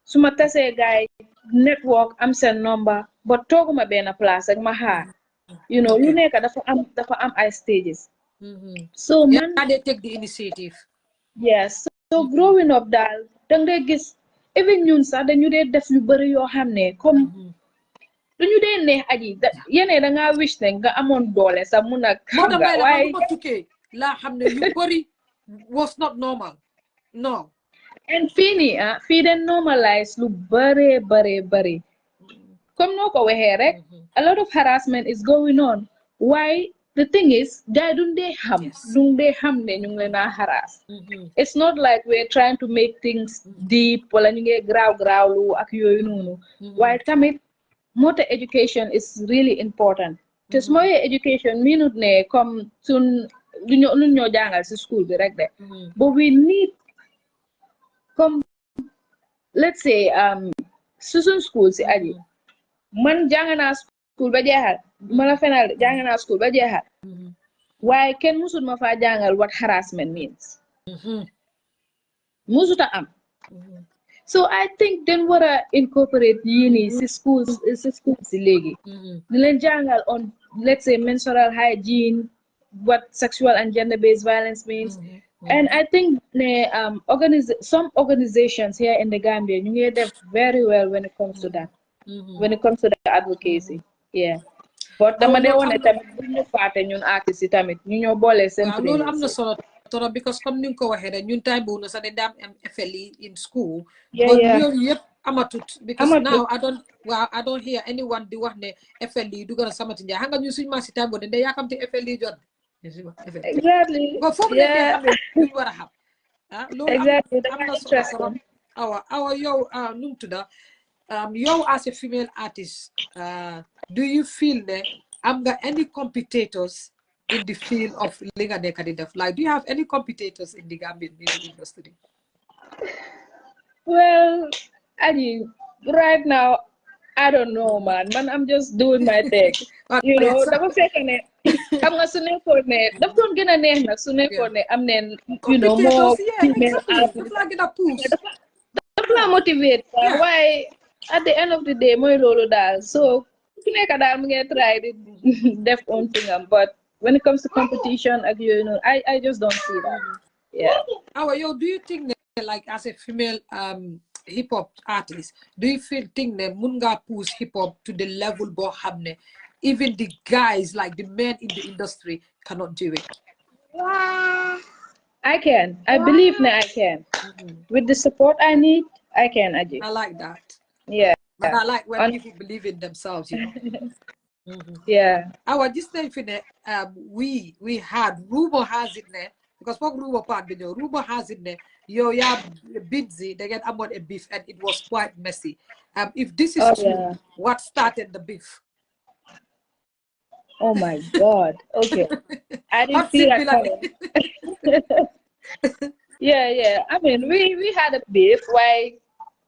Su ma tasee gars network am seen number, but tooguma benn place ak ma xaar. You know, lu nekk dafa am ay stages. So man they take the initiative. Yes. So growing up daal dang dee gis even ñun sax dañu dee def yu bari yoo xam ne comme dañu dee neex aji yeneen da ngaa wish ne nga amoon doole sax mun a xam nga waaye ma tukkee laa xam ne yu bari was not normal. No. And fii nii fii de normalize lu bare comme noo ko waxee rek a lot of harassment is going on. Why? The thing is, they don't xam ne ñu ngi leen a harass. It's not like we're trying to make things deep wala ñu ngi graawlu ak yooyu noonu. Waaye tamit moo tax education is really important. Te su ma waxee education minute ne comme sun lu ñoo jàngal si school bi rek de. But we need comme let's say susun school si aji. Man jàng naa school ba jeexal ma la fenal jàng naa school ba jeexal waaye kenn musul ma faa jàngal what harassment means. Musuta am. So I think den war a incorporate yii nii si schools si léegi di leen jàngal on let's say menstrual hygiene, what sexual and gender-based violence means. And I think ne some organizations here in the Gambia ñu ngi def very well when it comes to that. When it comes to the advocacy. Yeah. But dama dee wone tamit bu ñu faate ñun artistes yi tamit ñu ñoo boole seen training. Loolu am na solo trop because comme ni nga ko waxee rek ñun time boobu na sax dañ daan am FLE in school. But yooyu yëpp amatut. Because now I don't hear anyone di wax ne FLE du gën a samati njaay xam nga ñun suñu maasi time boobu dañ yaakamti FLE jot. Exactly. Ba foofu lañ dee xam ne ñu war a xam. Loolu am na solo trop. yo num to the yo as a female artist, do you feel that I'm got any competitors in the field of linga def? Like, do you have any competitors in the Gambian music industry? Well, Aji, right now, I don't know, man. Man, I'm just doing my thing. You know, dafa fekk ne xam nga su nekkoon ne daf doon gën a neex nag su nekkoon ne am neen you know more competitors, yeah, female exactly. That's artists. like a push. Daf la motivate sax Yeah. waaye at the end of the day mooy loolu daal so ku nekk daal mu ngi try di def own thing am but when it comes to competition ak yooyu noonu I just don't see that. Yeah. Yo, do you think that, like, as a female hip hop artist, do you think that munga push hip hop to the level bo hamne, even the guys, like the men in the industry, cannot do it? I can. I believe that I can. With the support I need, I can, Aji. I like that. Yeah. But I like when On, people believe in themselves, you know. yeah. Our this time we had rumor has it there because what rumor part video rumor has it there yo yeah busy they get about a beef and it was quite messy. If this is Oh, true, yeah. what started the beef? Oh, my God. Okay. I didn't Hot see seat that Bilal. coming. Yeah, yeah. I mean, we had a beef. Why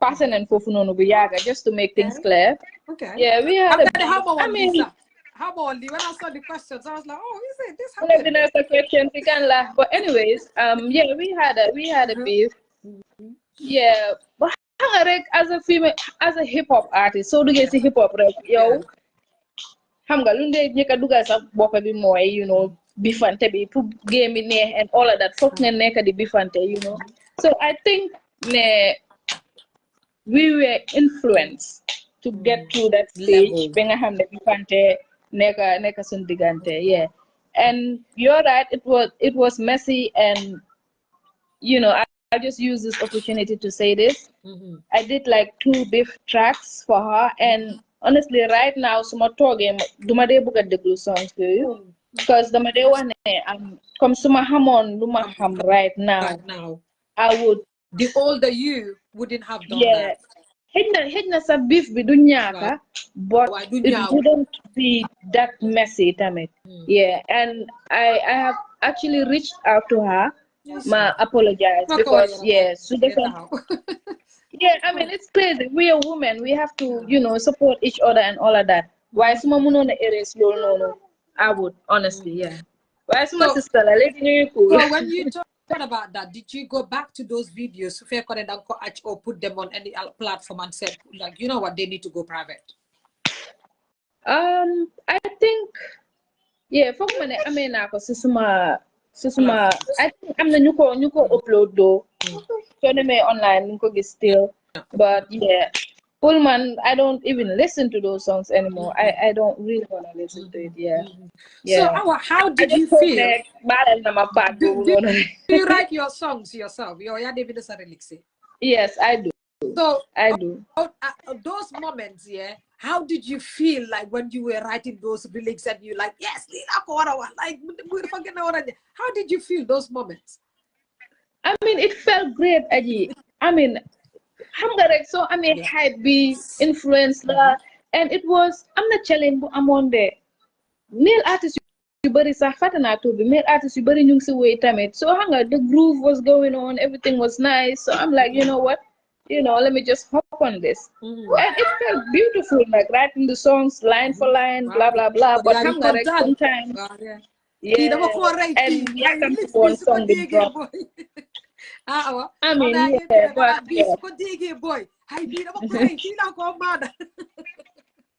passing and Fofunono Buyaga, just to make things Okay. clear. Okay. Yeah, we had And a then beef. how I about mean, Lisa? How about Lee? When I saw the questions, I was like, oh, is it this let me happened? know the question. We can laugh. But anyways, yeah, we had a beef. Yeah, but xam nga rek as a female, as a hip hop artist, so duggee si hip hop rek Yeah. yow xam nga lu ndee njëkk a dugal sax bopp bi mooy bifante bi pour game bi neex and all of that foog nga nekk di bifante so I think ne we were influenced to get to that stage Level. ba nga xam ne bifante nekk suñ diggante yeah and you're right it was messy and I just use this opportunity to say this. I did like 2 beef tracks for her, and honestly, right now, suma toge duma de buga deglu songs to you, because the made one come suma hamon luma ham right now. Right now. I would The older you wouldn't have done yeah. that. Hidna sa beef bi du ñaaka, but Why do it now? wouldn't be that messy, damn it. Yeah, and I have actually reached out to her. Ma apologize because yeah, so different. Yeah, I mean it's crazy. We are women. We have to, support each other and all of that. Why some women erase no. I would honestly, yeah. Why some So, sister like you cool. so when you talk about that, did you go back to those videos or put them on any platform and said, like, you know what, they need to go private? I think yeah, for me, I mean, ako susuma. I think I'm the new upload though. So they may online nko get still, but yeah. Pullman, I don't even listen to those songs anymore. I don't really want to listen to it. Yeah, So, yeah. how I did just you hope feel? that bad na my part. Do you write your songs yourself? Yeah, David Sarelixi. Yes, I do. So, I do. those moments, yeah, how did you feel like when you were writing those lyrics and you like, yes, like, how did you feel those moments? I mean, it felt great, Aji. I mean, so I mean, hype be influence la, and it was. I'm not challenge, but I'm on there. Male artists yu bari sax fàtte naa tur bi male artists yu bari ñu ngi si wéy tamit so xam nga the groove was going on everything was nice so I'm like you know what let me just hop on this and it felt beautiful like writing the songs line for line blah blah blah but xam nga rek sometimes yeah and yaakamti woon song bi drop I mean yeah but yeah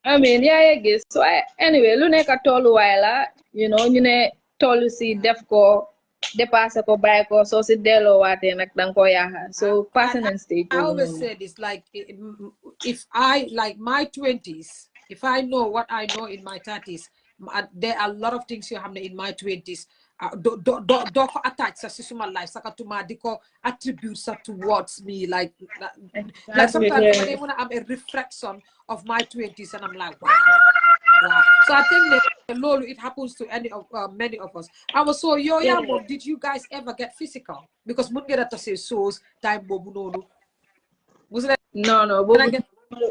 I mean yeah gis so anyway lu nekk tolluwaay la ñu ne tollu si def ko dépassé ko bàyyi ko soo si delloowaatee nag danga ko yaakaar so passing and stage I always say this, like, if I, like, my 20s, if I know what I know in my 30s, there are a lot of things you have in my 20s. Do attach sa sisuma life sakatuma diko attributes towards me like sometimes exactly. I'm a reflection of my 20s and I'm like wow. So I think that Lolo, it happens to many of us. I was so mom, did you guys ever get physical? Because mun get to say shows time bobu nonu. musu leen No, no, a bobu get musu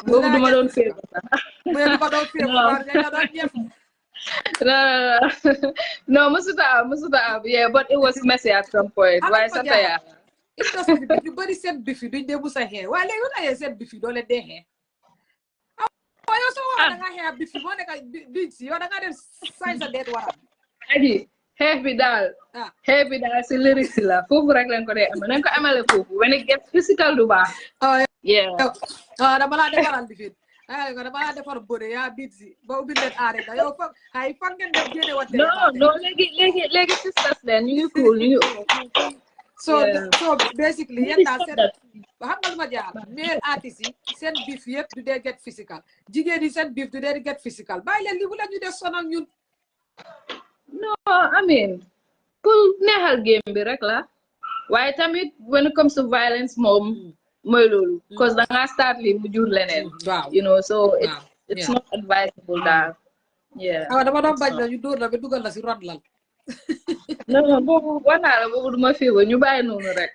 bobu leen a duma get don physical feel sax. bu ngeen ko doon féego No. loolu ngeen ko doon ñëf No, no, no. No, musuta am. Yeah, but it was messy at some point. alam Why ma Santa jaaxal ya? industrie bi ñu bëri seen bifi duñ dee musa xee waaye léegi lu tax seen bifi doo leen dee xee waaye yow soo waxee da Ah, nga xee bifi moo nekk biñ si yow da nga dem sañ sa deet waram aji, xeex dal. ah Xeex bi dal si lyrics la. Fofu rek lañ ko dee am. Nañ ko amale fofu. When it gets physical du baax. ah Yeah. yow ah dama laa defaral bifin ah dama laa defar bëre yaa biit si ba ubbi leen aare nga yow fa ay fan ngeen dem génne wante No, defaate no, legi sisters leen. Ñu ngi cool. Ñu ngi yeah. so basically yéen Maybe daal stop seen that. xam nga lu ma jaaxal male artistes yi seen bif yëpp du dee get physical jigéen yi seen bif du dee get physical bàyyi leen li bu leen ñu def sonal ñun No, I mean, pour neexal game bi rek la. Waaye tamit when it comes to violence moom mooy loolu. Cause da nga start li mu jur leneen. waaw You know, so waaw it's not advisable daal. Yeah. ah dama doon It's bañ not. na ñu dóor la ba dugal la si ron lal No, no, boobu war naa la boobu duma fi ñu bàyyi noonu rek.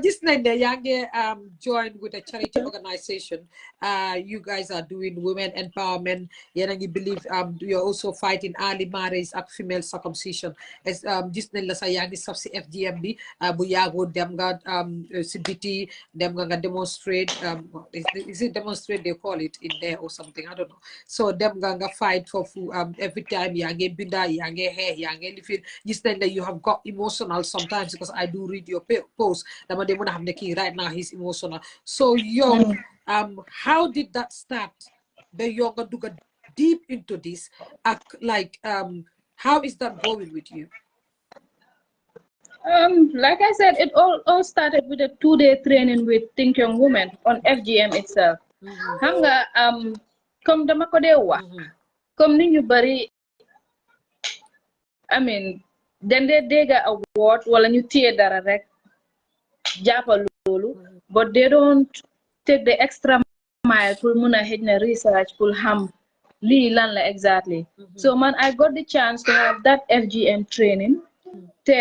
gis nañ ne yaa ngi join with a charity organization you guys are doing women empowerment yéen a ngi believe you're also fighting early marriage ak female circumcision gis nañ la sax yaa ngi saf si FGM bi bu yàggoo dem nga si biti dem nga demonstrate is it demonstrate they call it in there or something I don't know so dem nga fight for every time yaa ngi binda yaa ngi xeex yaa ngi lifin gis nañ ne you have got emotional sometimes because I do read your post dama de mën a xam ne kii right now he's emotional so yow how did that start ba yow nga dugga deep into this like how is that going with you Like I said, it all started with a 2-day training with Think Young Women on FGM itself. Xam nga comme dama ko dee wax comme ni ñu bari I mean dañ dee dégg award wala ñu téye dara rek jàppal loolu but they don't take the extra mile pour mun a xëj na research pour xam lii lan la exactly so man I got the chance to have that FGM training te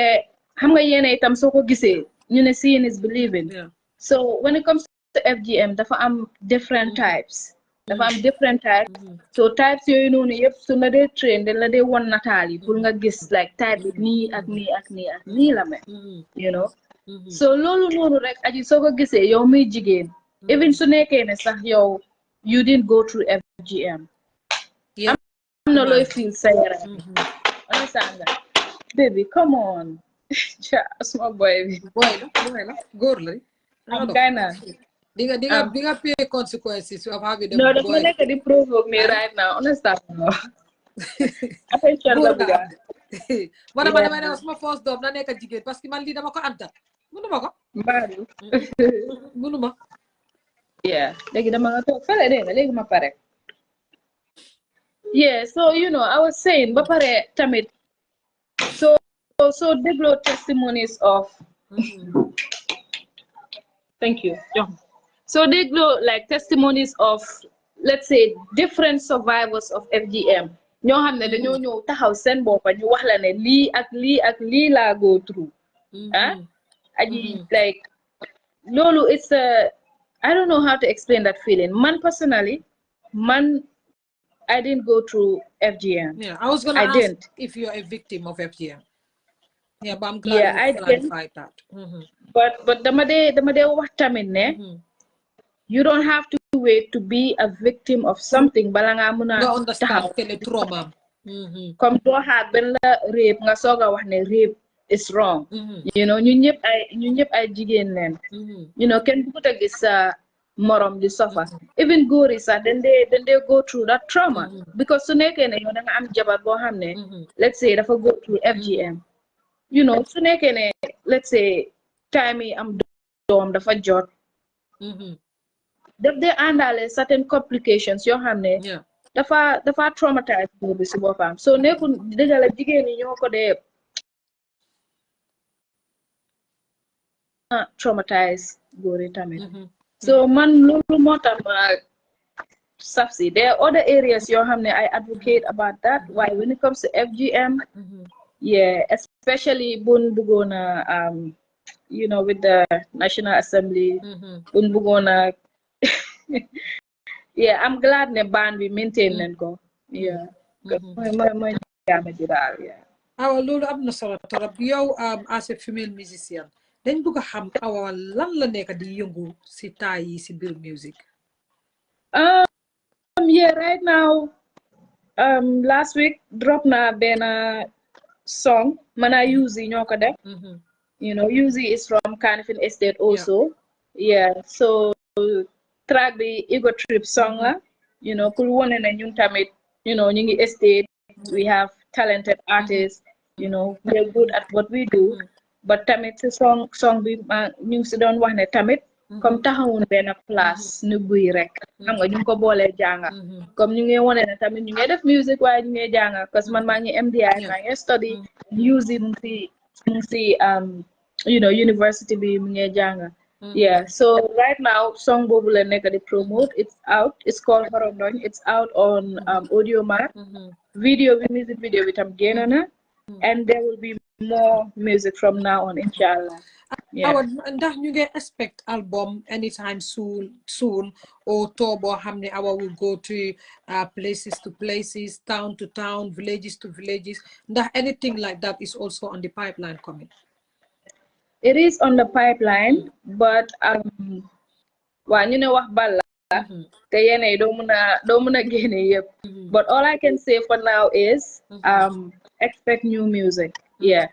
xam nga yéene itam soo ko gisee ñu ne seeing is believing so when it comes to FGM dafa am different types so types yooyu noonu yëpp su la dee train dañ la dee won nataal yi pour nga gis like type bi nii ak nii ak nii ak nii la mel you know so loolu noonu rek aji soo ko gisee yow muy jigéen even su nekkee ne sax yow you didn't go through FGM am na looy feel sa yaram understand nga baby come on suma boy bi la góor la am gayna di nga pay consequences of having them no dafa nekk di provoke me right now understand no attention la bëgga man damay ne suma first doom na nekk jigéen parce que man lii dama ko antal mënuma ko mbaadu mënuma yeah léegi dama nga toog fële dégg nga léegi ma pare yeah so you know I was saying ba pare tamit so dégloo testimonies of thank you so dégloo like testimonies of let's say different survivors of FGM ñoo xam ne dañoo ñëw taxaw seen boppa ñu wax la ne lii ak lii ak lii laa go through aji like loolu it's I don't know how to explain that feeling man personally I didn't go through FGM. Yeah, I was gonna ask if you're a victim of FGM. Yeah, but I'm glad you clarified that. But dama de wax tamit ne you don't have to wait to be a victim of something bala nga mën a understand que le trauma. Comme doo xaar benn la rape nga soog a wax ne rape is wrong. You know ñu ñëpp ay jigéen leen. You know kenn bëggut a gis sa morom di suffer even góor yi sax dañ dee go through that trauma because su nekkee ne yow da nga am jabar boo xam ne let's say dafa go through FGM you know su nekkee ne let's say time yi am doom dafa jot daf dee àndaale certain complications yoo xam ne dafa traumatize góor bi si boppam so nekkul dëgg la jigéen ñi ñoo ko dee traumatize góor yi tamit so man loolu moo tax ma saf si there are other areas yoo xam ne I advocate about that why when it comes to FGM yeah especially bun bëggoon a you know, with the National Assembly. Buñ bëggoon a yeah, I'm glad ne band bi maintain nañ ko. Yeah. mooy jaama ji daal, yeah. awa loolu am na solo torop yow as a female musician dañ bëgg a xam awa lan la nekk di yëngu si taay yi si biir music. Yeah, right now, last week drop na benn song man a Uzi ñoo ko def. You know, Uzi is from Kanifing Estate also. Yeah, so track bi Ego Trip song la. You know, pour wone na ñun tamit, you know, ñu ngi estate, we have talented artists, you know, we're good at what we do. But tamit si song bi ñu ngi si doon wax ne tamit comme taxawun benn place ñu buy rek xam nga ñu ngi ko boolee jànga comme ñu ngi wone ne tamit ñu ngi def music waaye ñu ngi jànga parce que man maa ngi MDI maa ngi study music mu ngi si you know, university bi mu ngi jànga. Yeah, so right now song boobu la nekk di promote. It's out, it's called Horondong. It's out on Audio Mac. Video bi music video bi tam génn na, and there will be more music from now on, inshallah. Yeah. awa ndax ñu ngi expect album anytime soon or tour boo xam ne awa will go to places to places, town to town, villages to villages, ndax anything like that is also on the pipeline coming? It is on the pipeline, but waa ñu ne wax balla te yene doo mën a génne yëpp. But all I can say for now is expect new music. Yeah.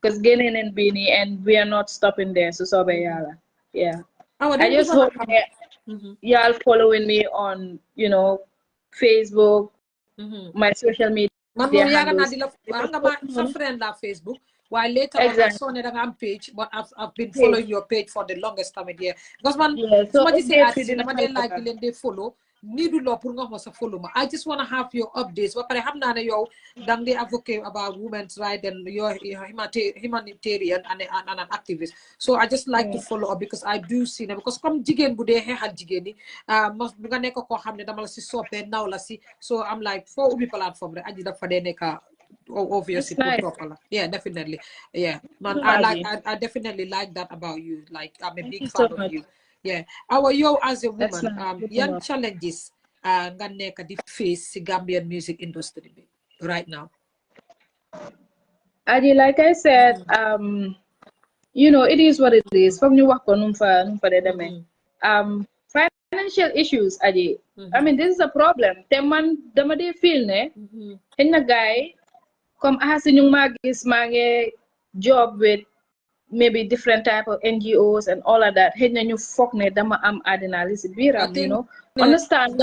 Because génne neen bii nii and we are not stopping there, so soobee yàlla. Yeah. I just hope y'all following me on, you know, Facebook, my social media man moom yaaga naa handles. di la nga ma sa friend la Facebook while later on I saw ne da nga am page, but I've been following your page for the longest time here because man su ma gisee artiste dama dee like di leen dee follow nii du loo pour nga xam sa follow ma. I just want to have your updates ba pare xam naa ne yow dang di advocate about women's rights and you're humanitarian and an activist, so I just like to follow up because I do see ne because comme jigéen bu dee xeexal jigéen ñi bu nga nekk koo xam ne dama la si soppee naw la si, so I'm like foo ubbi platform rek aji dafa dee nekk obviously proper. Yeah, definitely. Yeah, man, I definitely like that about you. Like, I'm a big fan of you. Yeah, you as a woman, young challenges nga nekk di face the Gambian music industry right now. Adi, like I said, you know, it is what it is. From you work on financial issues, Adi. I mean, this is a problem. Te man dama de feel ne, na guy. Come as in magis mange job with maybe different type of NGOs and all of that. Hey, you fuck ne dama am adinalis biram, you know. Understand?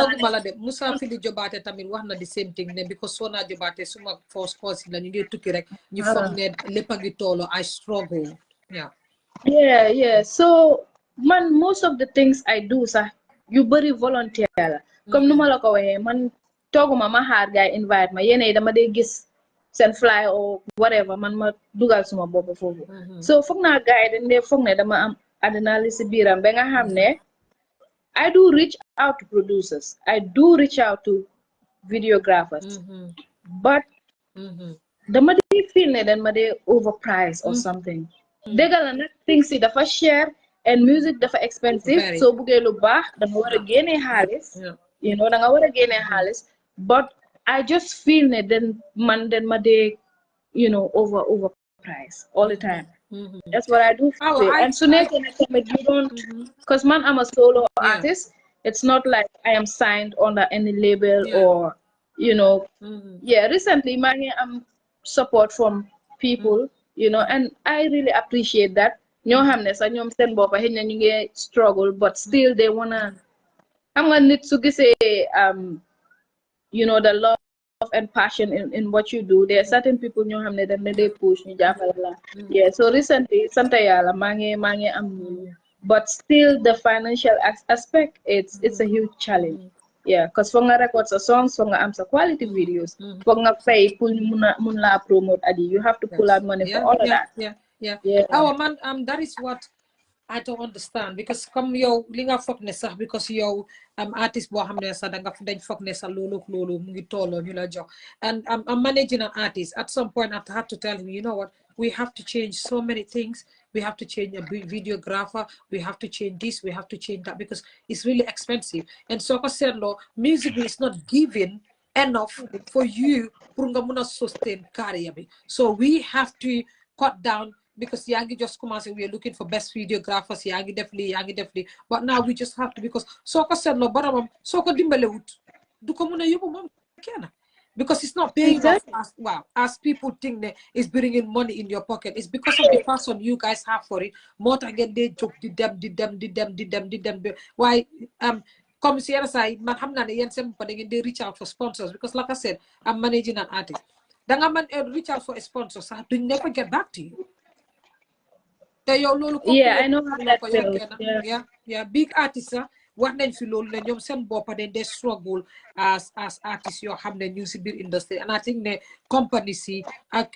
Musa fili jobate tamin wax na the same thing ne because so na jobate suma first course la ñu tukki rek ñu fuck ne lepp ngi tolo I struggle. Yeah. So man, most of the things I do sa you very volunteer la. Comme numa la ko waxe man toguma ma xaar guy invite ma yene dama day gis send fly or whatever man ma dugal suma bopp foofu. So foog naa gars yi dañ dee foog ne dama am adrenaline si biiram ba nga xam ne I do reach out to producers, I do reach out to videographers, but dama dee feel ne dañ ma dee overpriced or something. Dëgg la nag things yi dafa share and music dafa expensive, so buggee lu baax danga war a génnee xaalis, you know, danga war a génnee xaalis, but I just feel that then my day, you know, overpriced all the time. That's what I do feel. And so next you don't, because man, I'm a solo artist. It's not like I am signed under any label or, you know, recently I'm support from people, you know, and I really appreciate that. Ñoo xam ne sax ñoom seen bopp xëy na ñu ngi struggle, but still they wanna, xam nga nit su gisee you know, the love and passion in what you do. There are certain people ñoo xam ne dañ la dee push ñu jàppale la. Yeah, so recently sant yàlla maa ngi am but still the financial aspect it's a huge challenge. Yeah, because foog nga record sa songs, foog nga am sa quality videos, foog nga fay pour ñu mun laa promote Adi. You have to pull out money for all of that. Yeah. Oh man, that is what I don't understand, because come yow li nga foog ne sax because yow artist boo xam ne sax dañ foog ne sax loolu mu ngi tolloo ñu la jox, and I'm managing an artist. At some point I had to tell him, you know what, we have to change so many things. we have to change a videographer, we have to change this, we have to change that, because it's really expensive. And so I said, Lord, music is not given enough for you to sustain career. So we have to cut down, because Yangi just come and say we are looking for best videographers, Yangi definitely. But now we just have to, because so I said, Lord, but so I dimbalewut. Do komuna yubu mom kena. Because it's not paying off as well as people think that it's bringing money in your pocket. It's because of the passion you guys have for it. More again, they joke, did them. Why come see side, man, I'm not they reach out for sponsors, because like I said, I'm managing an artist. Then I'm reach out for a sponsor, so they never get back to you. Yeah, I know how that feels. Yeah, big artists what nañ fi loolu ne ñoom seen boppa they struggle as artists yoo xam ne ñu si biir industry. And I think ne company si ak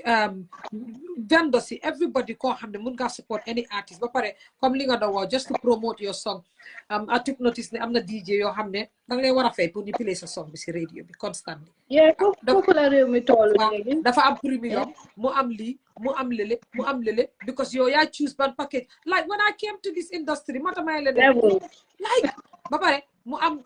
vendors si everybody koo xam ne mun nga support any artist ba pare comme li nga doon wax just to promote your song. I took notice ne am na DJ yoo xam ne danga lay war a fay pour ñu play sa song bi si radio bi constantly. Yeah, foofu la réew mi toll léegi. Dafa am premium mu am lii mu am lele because yow yaa choose ban package. Like when I came to this industry mata may leen like ba pare mu am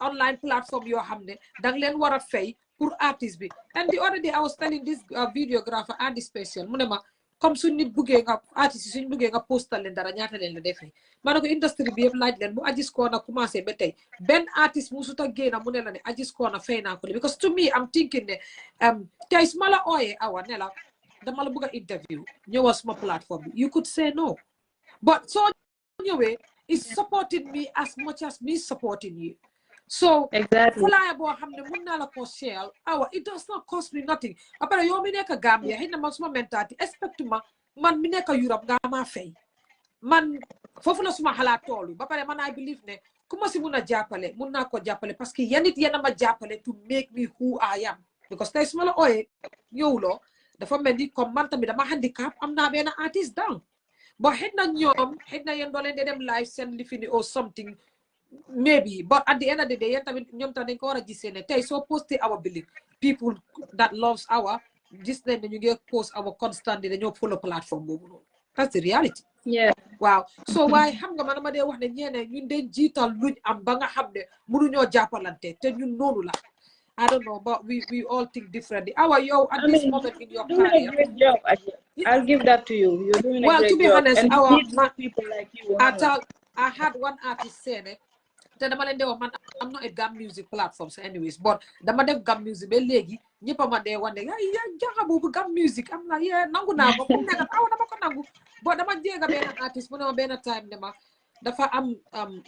online platform yoo xam ne dang leen war a fay pour artiste bi. And the other day I was telling this videographer and this special mu ne ma comme suñ nit buggee nga artiste suñ buggee nga postal leen dara ñaata leen la defee. Ma ne ko industrie bi yëpp laaj leen bu Ajis Corner commencé ba tey benn artiste musuta génna mu ne la ne Ajis Corner fay naa ko because to me I'm thinking ne tey su ma la ooyee awa ne la dama la bëgg a interview ñëwal suma platform bi you could say no, but so ñëwee is supporting me as much as me supporting you. So exactly flyer boo xam ne mun naa la ko share awa it does not cost me nothing. Après yow mi nekk Gambia xëy na man suma mentality expectuma man mi nekk Europe nga ma fay man foofu la suma xalaat toolu ba pare man I believe ne ku ma si mun a jàppale mun naa ko jàppale parce que yanit yena ma jàppale to make me who I am, because tey suma la ooyee ñëwuloo dafa mel ni comme man tamit dama handicap am naa benn artiste down. But xëy na ñoom xëy na yéen doo leen de dem live seen lifini or something maybe, but at the end of the day yéen tamit ñoom tamit dañ ko war a gisee ne tey soo posté our Bling people that loves our gis nañ ne ñu ngi post our constantly dañoo follow platform boobu noonu. That's the reality. Yeah. Wow. So waaye xam nga man ma dee wax ne ñeene ñun de jiital luñ am ba nga xam ne mënuñoo jàppalante te ñun noonu la. I don't know, but we all think differently. How are you at this moment in your career? Doing a great job. I'll give that to you. You're doing a great job. Well, to be honest, and people like you. I had one artist say it. I'm not a gam music platform, so anyways, but the mother gam music, be legi, nyipa made one day, yeah, gam music. I'm like, yeah, nangu na, but the man be an artist, when be a time, dafa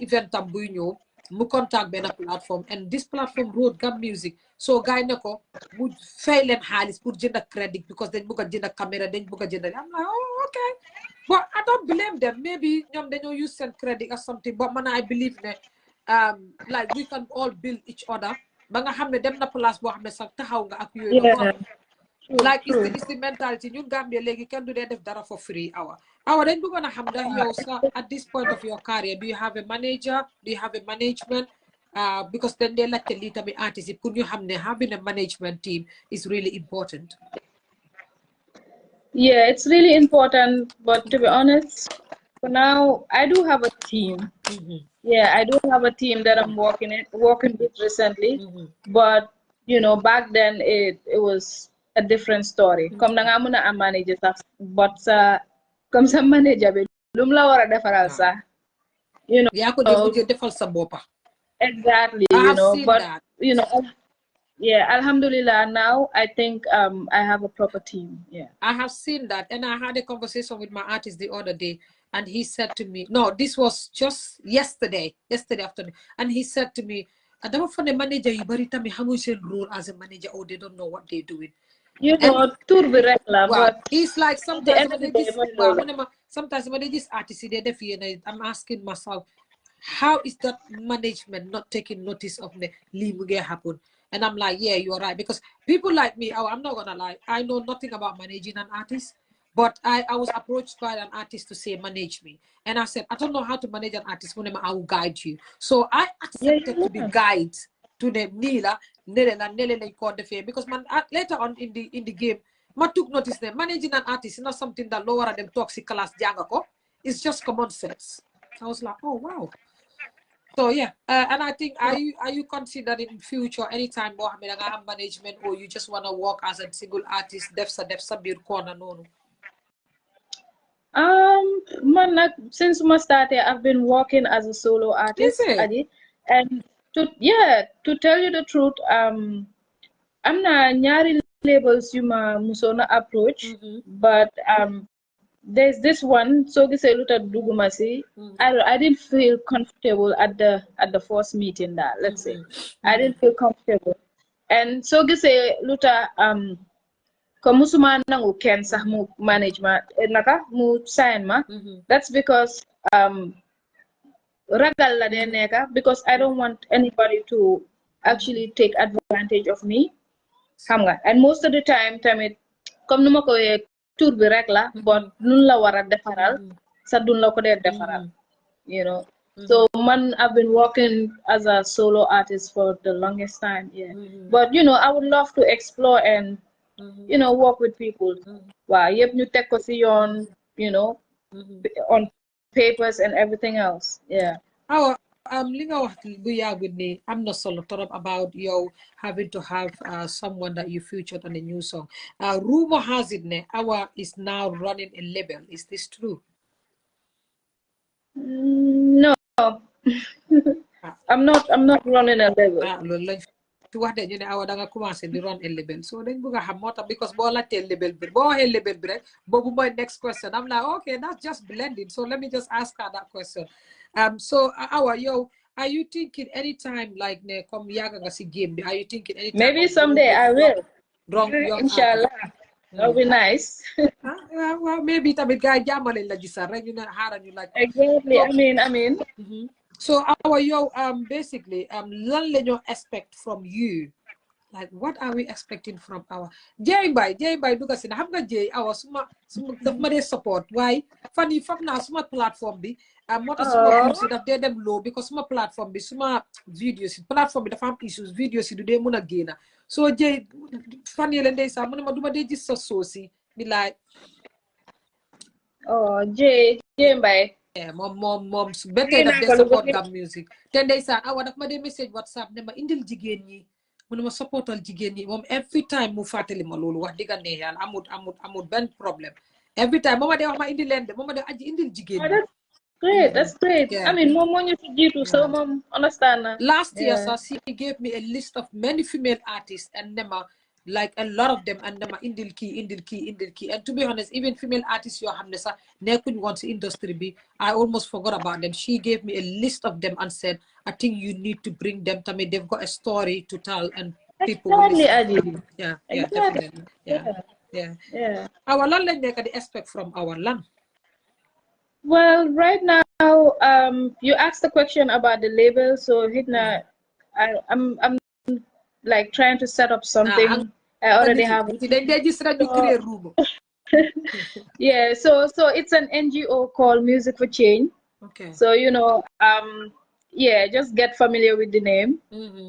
event tam buy ñëw mu contact benn platform and this platform wrote gam music, so gaay ne ko mu fay leen xaalis pour jënd credit because dañ bëgg a jënd caméra dañ bëgg a jënd. I'm like, oh okay, but I don't blame them. Maybe ñoom dañoo use seen credit or something, but man I believe ne like we can all build each other ba nga xam ne dem na place boo xam ne sax taxaw nga ak yooyu. Like it's the mentality ñun Gambia léegi kenn du dee def dara for free. Awa dañ bëggoon a xam ndax yow sa at this point of your career do you have a manager, do you have a management, because then they laajte lii tamit artist yi pour ñu xam ne having a management team is really important. Yeah, it's really important, but to be honest, for now I do have a team. Yeah, I do have a team that I'm working with recently, but you know back then it was a different story. Comme da nga mëna am manager sax, but comme sa manager bi lum la wara defaral sax, you know. Ya ko defal sa bopa. Exactly, you know, but that. You know, yeah, alhamdulillah, now I think I have a proper team. Yeah, I have seen that, and I had a conversation with my artist the other day, and he said to me, no, this was just yesterday afternoon, and he said to me, I don't find a manager you bari tami hamuñ role as a manager, or they don't know what they're doing. You know, tour be regular, but he's like sometimes when they just artists they def and I'm asking myself, how is that management not taking notice of the li happen? And I'm like, yeah, you're right, because people like me, I'm not gonna lie, I know nothing about managing an artist, but I was approached by an artist to say manage me, and I said I don't know how to manage an artist. Whenever I will guide you, so I accepted to be guided to the Nila, because man later on in the game, ma took notice ne managing an artist is not something that lower them toxic class jangako. It's just common sense. I was like, oh wow. So yeah, and I think are you considering in future anytime Mohammed have management or you just wanna work as a single artist, defsa bir corner no. Man, since I started, I've been working as a solo Is artist, it? Adi, and to tell you the truth, I'm not nyari labels you ma musona approach, but there's this one so this luta dugumasi. I didn't feel comfortable at the first meeting that let's say I didn't feel comfortable, and so this luta comme musuma nangu kenn sax mu management naka mu sign ma. That's because ragal la de neka because I don't want anybody to actually take advantage of me xam nga, and most of the time tamit comme nu ma ko tour bi rek la but nun la war a defaral sa dun la ko dee defaral, you know. So man, I've been working as a solo artist for the longest time, yeah. But you know, I would love to explore and you know work with people. Wow, yep, ñu teg ko si yoon, you know, on papers and everything else, yeah. Our li nga wax bu yàggul ni am na solo torop about yow having to have someone that you featured on a new song. Rumor has it ne Awa is now running a label. Is this true? No, I'm not running a label. Loolu lañ fi wax de ñu ne Awa da nga commencé di run a label so dañ bëgg a xam moo tax because boo laajtee label bi boo waxee label bi rek boobu mooy next question. I'm like okay, that's just blending, so let me just ask her that question. So Awa, yo, are you thinking anytime like ne come yaga nga si game bi, are you thinking anytime Maybe someday I will. wrong young Inshallah, that'll be nice. well, maybe tamit gars yi jàmmale la gisal rek ñu ne xaaral ñu laaj Exactly. I mean. So Awa, yo, basically lan la ñoo expect from you. Like what are we expecting from our Jay Bay duga si na xam nga Jay Awa suma daf ma dee support waaye fan yi foog naa suma plateforme bi moo tax suma views si daf dee dem low because suma plateforme bi suma videos si plateforme bi dafa am issues videos si du dee mun a génna so Jay fan yi la ndeysaan mu ne ma duma dee gis sa soosi bi laay Jay Mbay moom su bettee daf dee support Gam Music te ndeysaan Awa daf ma dee message WhatsApp ne ma indil jigéen ñi mu ne ma supportal jigéen ñi moom every time mu fàttali ma loolu wax digga ne yàlla amul benn problème every time mooma dee wax ma indi leen de mooma dee aji indil jigéen ñi. That's great. I mean moom moo ñu fi jiitu so moom understand na last year sax she gave me a list of many female artists and nema like a lot of them and nema indil kii and to be honest even female artists yoo xam ne sax nekkuñ woon si industry bi I almost forgot about them. She gave me a list of them and said I think you need to bring them tamit they've got a story to tell and people will listen. Yeah definitely yeah our lan lañ nekk di expect from our lan. Well, right now, you asked the question about the label, so Hitna, I'm like trying to set up something. I already have. Yeah, so it's an NGO called Music for Change. Okay. So you know, yeah, just get familiar with the name.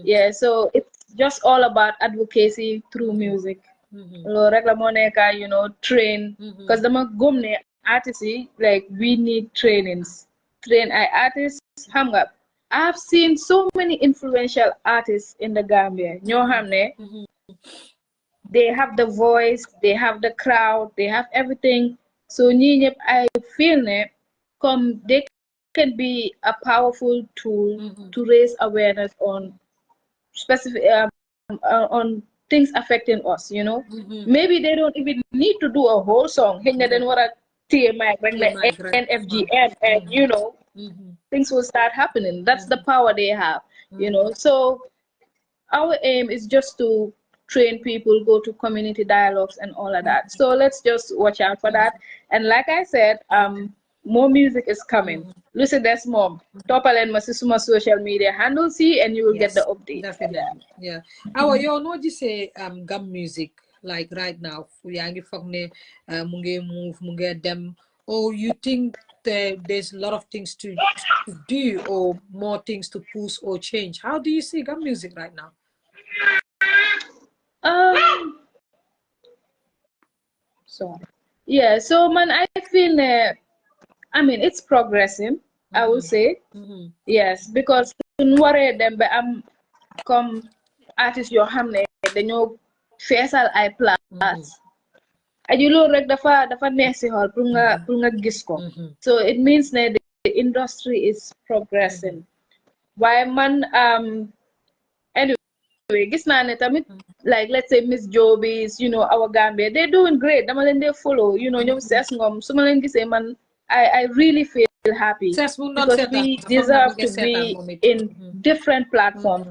Yeah, so it's just all about advocacy through music. You know, train because the gumne artists like we need trainings. Train artists hang up. I've seen so many influential artists in the Gambia. They have the voice, they have the crowd, they have everything. So I feel they can be a powerful tool to raise awareness on specific on things affecting us, you know. Maybe they don't even need to do a whole song. NFGM and you know things will start happening. That's the power they have, you know. So our aim is just to train people, go to community dialogues and all of that. So let's just watch out for that. And like I said, more music is coming. Listen, there's more. Topal and Masisuma social media handles see and you will get the update. Definitely. Yeah. Our you know you say Gam Music like right now. Yangi fogne munge move munge dem. Or you think there's a lot of things to do or more things to push or change? How do you see Gam Music right now? So yeah, so man, I feel I mean it's progressing, I would say. Yes, because suñ waree dem ba am comme artiste yoo xam ne dañoo feesal ay place aji loolu rek dafa neex si xool pour nga gis ko. So it means ne the industry is progressing. Waaye man anyway gis naa ne tamit like let's say Miss Jobi's, you know, our Gambia, they're doing great. Dama leen dee follow, you know, ñoom Ses Ngom su ma leen gisee man I really feel happy because we deserve to be in different platforms.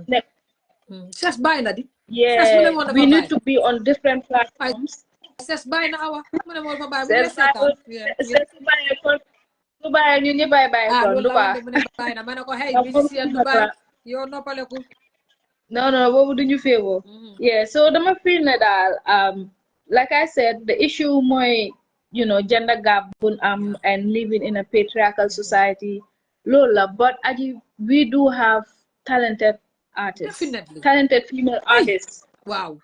Ses bàyyi na di. Ses mu ne Yeah, moo dafa we need bàyyi. to be on different platforms. Ses bàyyi na awa mu ne moo dafa bàyyi mu ngi Ses seetaan. ses su bàyyee kon su bàyyee ñun ñu bàyyi kon loolu du la baax. wax de mu ne bàyyi na ma ne ko hey Ndax musicien du bàyyi yow noppaleku. no, boobu duñu féewoo. Yeah, so dama feel ne daal like I said, the issue mooy, you know, gender gap bun am and living in a patriarchal society. Lola, but aji, we do have talented artists, Definitely. talented female artists. Wow.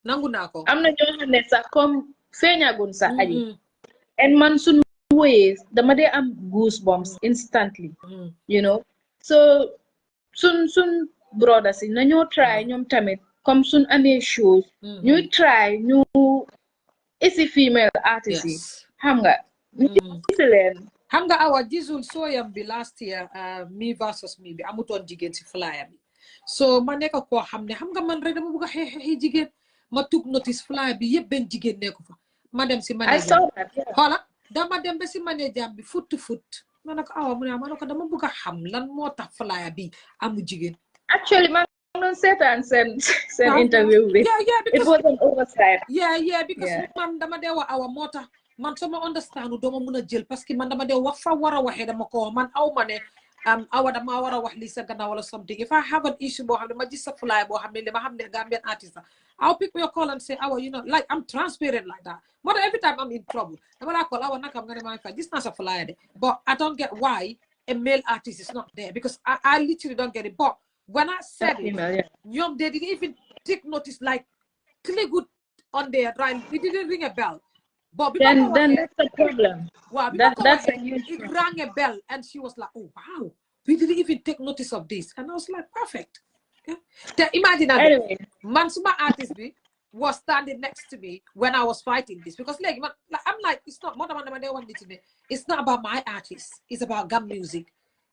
Nangu naa ko. Am na ñoo xam ne sax comme feeñagun sax aji. And man sun ways, dama dee am goosebumps instantly, you know. So sun brothers yi nañoo try ñoom tamit comme sun amee shows ñuy try ñu isi female artists yi xam nga ñu isi leen. Xam nga awa gisul sooyam bi last year me versus me bi amutoon jigéen si flyer bi so ma nekk koo xam ne xam nga man rek dama bëgg a xeexi jigéen ma took notice flyer bi yëpp benn jigéen nekku fa ma dem si manager xoola dama dem ba si manager bi foot to foot ma ne ko awa mu ne ma ne ko dama bëgg a xam lan moo tax flyer bi amu jigéen. Actually man doon seetaan seen interview bi. It was an oversight. Because man dama dee wax awa moo tax man sama understand dama mun a jël parce que man dama dee wax fa war a waxee dama ko man aw ma ne awa dama war a wax lii sa gannaaw wala something if I have an issue boo xam ne ma gis sa flyer boo xam ne li ma xam ne Gambian artist I'll pick your call and say awa you know like I'm transparent like that but every time I'm in trouble dama laa call awa naka am nga ne maa ngi fa gis naa sa flyer de but I don't get why a male artist is not there because I literally don't get it but when I said it, they didn't even take notice, like, click good on there, right? It didn't ring a bell. But then that's the problem. Wow, that's a huge problem. It rang a bell, and she was like, oh, wow, we didn't even take notice of this. And I was like, perfect. Yeah. Imagine that Mansuma artist was standing next to me when I was fighting this. Because, like I'm like, it's not, it's not about my artist. It's about gum music.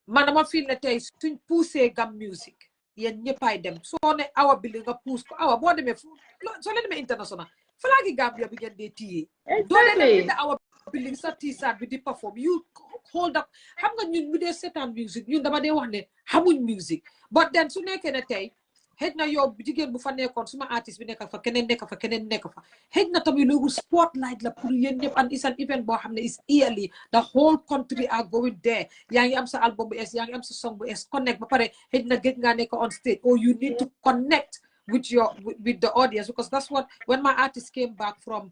Man dama feel ne tey suñ poussé gam music yéen ñëppay dem soo ne awa Bling nga pousse ko awa boo demee soo leen demee international flaagi Gambia bi ngeen dee tiyee doo leen dem awa Bling sa tiisaat bi di perform you hold up xam nga ñun ñu dee seetaan music ñun dama dee wax ne xamuñ music but then su nekkee ne tey xëj na yow jigéen bu fa nekkoon suma artiste bi nekk fa keneen nekk fa xëj na tamit loolu spotlight la pour yéen ñëpp and it's an event boo xam ne is yearly the whole country are going there yaa ngi am sa album bu es yaa ngi am sa song bu es connect ba pare xëj na gëj ngaa nekk on stage or you need to connect with the audience because that's what when my artist came back from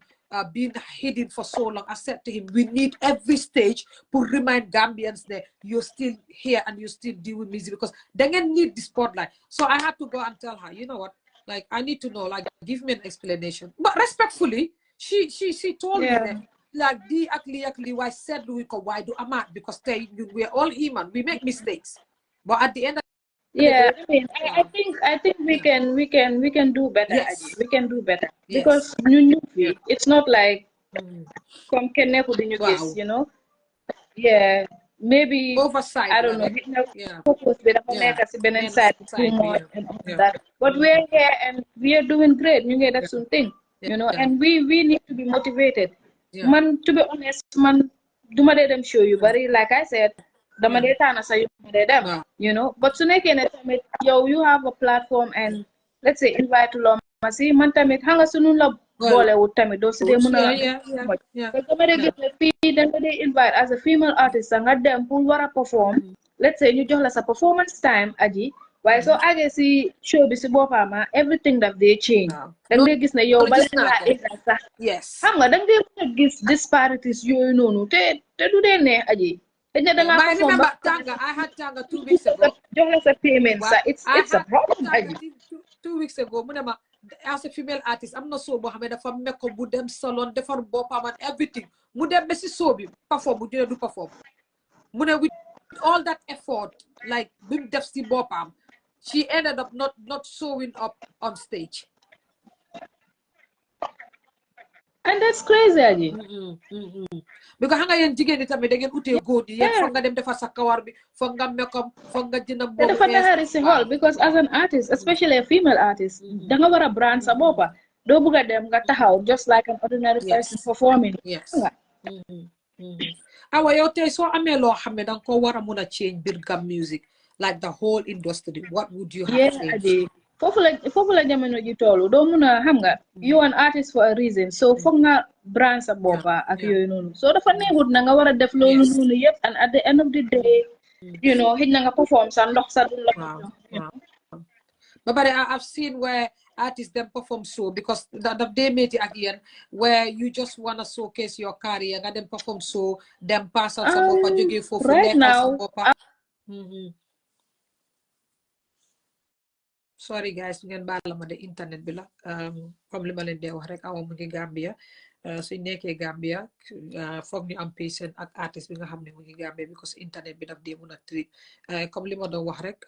being hidden for so long, I said to him, we need every stage to remind Gambians that you're still here and you still deal with music because they need the spotlight. So I had to go and tell her, you know what, like I need to know, like give me an explanation. But respectfully, she told me that like actually why said why do I'm mad because we're all human, we make mistakes. But at the end of I mean, I think we can do better. Yes. We can do better because it's not like come you know. Yeah, maybe oversight. I don't know. Focus side too much and all that. But we're here and we are doing great. You get that something, you know, and we need to be motivated. Man, to be honest, man, do my them show you, but like I said. You know, but so you have a platform and let's say invite to Loma see man tamit hanga sunu la bole wut tamit do de they invite as a female artist nga dem pour wara perform let's say ñu jox la sa performance time aji waaye so agé si show bi si bopama everything that they change dang day gis ne yow bala nga sax xam nga dang day gis disparities yooyu nonu te du dee neex aji. I had Tanga 2 weeks ago. It's a problem. 2 weeks ago, as a female artist am na show boo xam ne dafa makeup bu dem salon defar boppam and everything mu dem ba si show bi perform bu dina du perform mu ne with all that effort like bi mu def si boppam she ended up not showing up on stage. And that's crazy, Aji. Because xam nga yéen jigéen ñi tamit da ngeen utee góor ñi yéen foog nga dem defar sa kawar bi foog nga makeup foog nga jënd boobu because as an artist, especially a female artist, da nga war a brand sa boppa doo bëgg a dem nga taxaw just like an ordinary person performing. Yes. Awa yow tey soo amee loo xam ne danga ko war a mun a change biir Gam Music like the whole industry what would you have changed? foofu la jamono ji toolu doo mun a xam nga you an artist for a reason so foog nga brand sa boppa ak yooyu noonu so dafa neexut na nga war a def loolu noonu yëpp and at the end of the day you know xëj na nga perform sa ndox sa dun la ba pare I've seen where artists them perform show because daf dee métti ak yéen where you just wanna showcase your career nga dem perform show dem passal sa boppa jógee foofu lekkal sa boppa sorry guys ngeen baal ma de internet bi la comme li ma leen dee wax rek awa mu ngi Gambia suñ nekkee Gambia foog ñu am patient ak artiste bi nga xam ne mu ngi Gambia because internet bi daf dee mun a trip comme li ma doon wax rek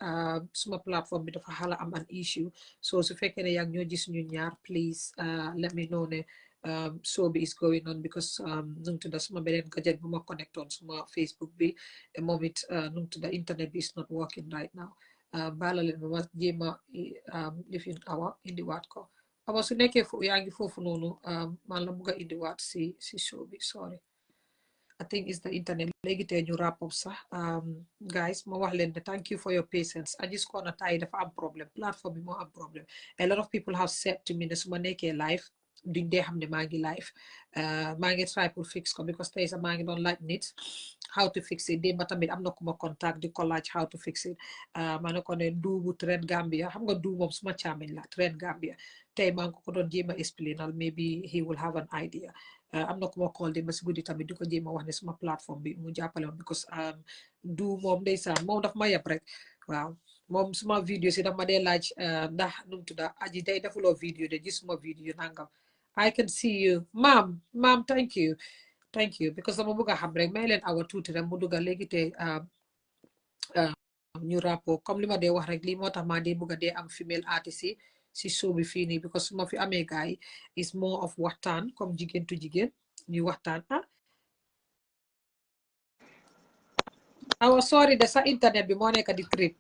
suma plateforme bi dafa xala am an issue so su fekkee ne yaa ngi ñoo gis ñu ñaar please let me know ne show bi is going on because nu mu tudda suma beneen gadget bu ma connect on suma Facebook bi moom it nu mu tudda internet bi is not working right now baala leen ma jéema lifin awa indiwaat ko awa su nekkee yaa ngi foofu noonu man la bugg a indiwaat si show bi sorry I think it's the internet léegi tey ñu wrap up sax guys ma wax leen ne thank you for your patience Aji's Corner tay dafa am problème plateforme bi moo am problème a lot of people have said to me ne su ma nekkee live duñ dee xam ne maa ngi live maa ngi try pour fix ko because tey sax maa ngi doon laaj nit how to fix it démb tamit am na ku ma contact di ko laaj how to fix it ma ne ko ne duubu Trend Gambia xam nga duu moom suma càmmiñ la Trend Gambia tey maa ngi ko doon jéem a explainal maybe he will have an idea am na ku ma call démb si guddi tamit di ko jéem a wax ne suma plateforme bi mu jàppale ma because du moom ndeysaan moom daf ma yeb rek waaw moom suma vidéo si daf ma dee laaj ndax nu mu tudda aji day defuloo vidéo de gis suma vidéo nangam I can see you ma'am thank you because dama bëgg a xam rek may leen awa tuuti rek mu dugga léegi te ñu rapport comme li ma dee wax rek lii moo tax maa dee bëgg a dee am female artist yi si show bi fii nii because su ma fi amee gaay is more of waxtaan comme jigéen tu jigéen ñu waxtaan awa sorry de sa internet bi moo nekk di trip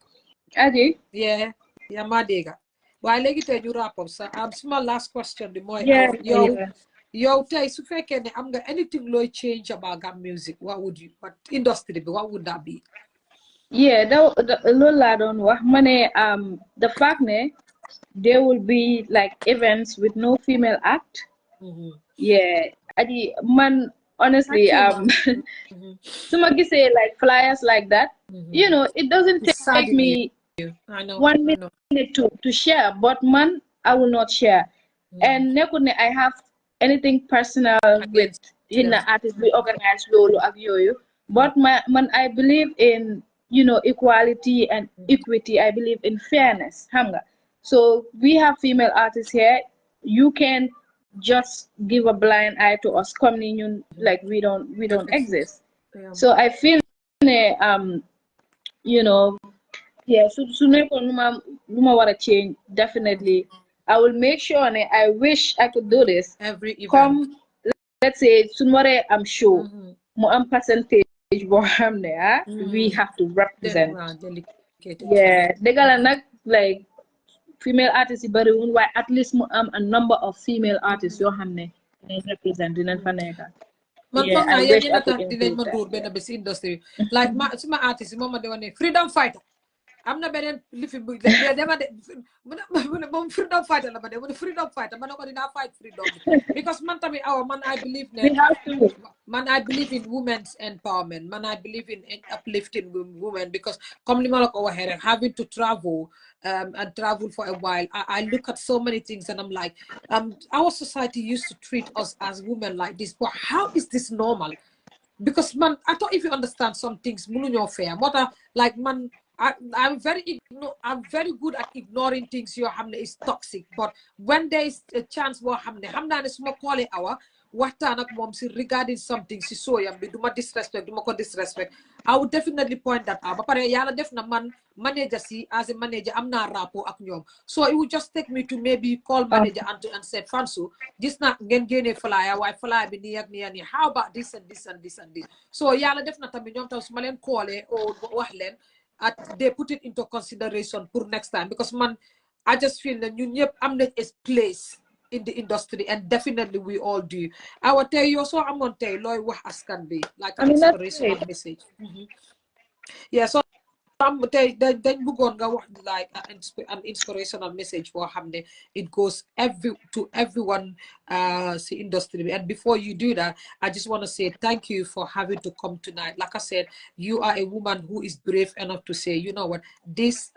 Aji yaa maa dégga waaye léegi tey ñu rapport sa suma last question bi mooy yow tey su fekkee ne am nga anything looy change about Gam Music what industry bi what would that be loolu laa doon wax ma ne the fact ne there will be like events with no female act aji man honestly su ma gisee like flyers like that you know it doesn't take me 1 minute to share but man I will not share and nekkul ne I have anything personal with artist we organize lolu ak yoyu but man I believe in equality and equity I believe in fairness hamga so we have female artists here you can just give a blind eye to us coming like we don't exist so I feel so numa wara change definitely I will make sure I wish I could do this every event. Come, let's say tomorrow I'm sure more percentage we have to represent. Degala nak like female artists bari won why at least a number of female artists yo xamne they represent dinañ fa nekk. I wish I could dinañ ma door ben bes industry like suma artist mama de wone freedom fighter am na beneen lifi bu dama de moom freedom fighter la ma de mu freedom fighter ma ne ko dinaa fight freedom because man tamit man I believe ne man I believe in women's empowerment man I believe in uplifting women because comme li ma la ko waxee rek having to travel and travel for a while I look at so many things and I'm like our society used to treat us as women like this but how is this normal because man I thought if you understand some things mënuñoo fair moo tax like man I'm very good at ignoring things yoo xam ne is toxic, but when there is a chance boo xam naa ne su ma callee Awa waxtaan ak moom si regarding something si sooyam bi duma ko disrespect, I would definitely point that out. Ba pare yàlla def na man manager si as a manager am naa rapport ak ñoom, so it would just take me to maybe call manager and said Fansu gis na ngeen génnee flyer waaye flyer bi nii ak nii ak nii, how about this and this and this and this. So yàlla def na tamit ñoom tam su ma leen callee o wax leen they put it into consideration for next time, because man I just feel that ñun ñëpp am nañ a place in the industry, and definitely we all do. Awa tey yow soo amoon tey looy wax askan bi like an inspirational message. Yeah, so tey dañ bëggoon nga wax like an inspirational message boo xam ne it goes to everyone the industry. And before you do that, I just want to say thank you for having to come tonight. Like I said, you are a woman who is brave enough to say, you know what, this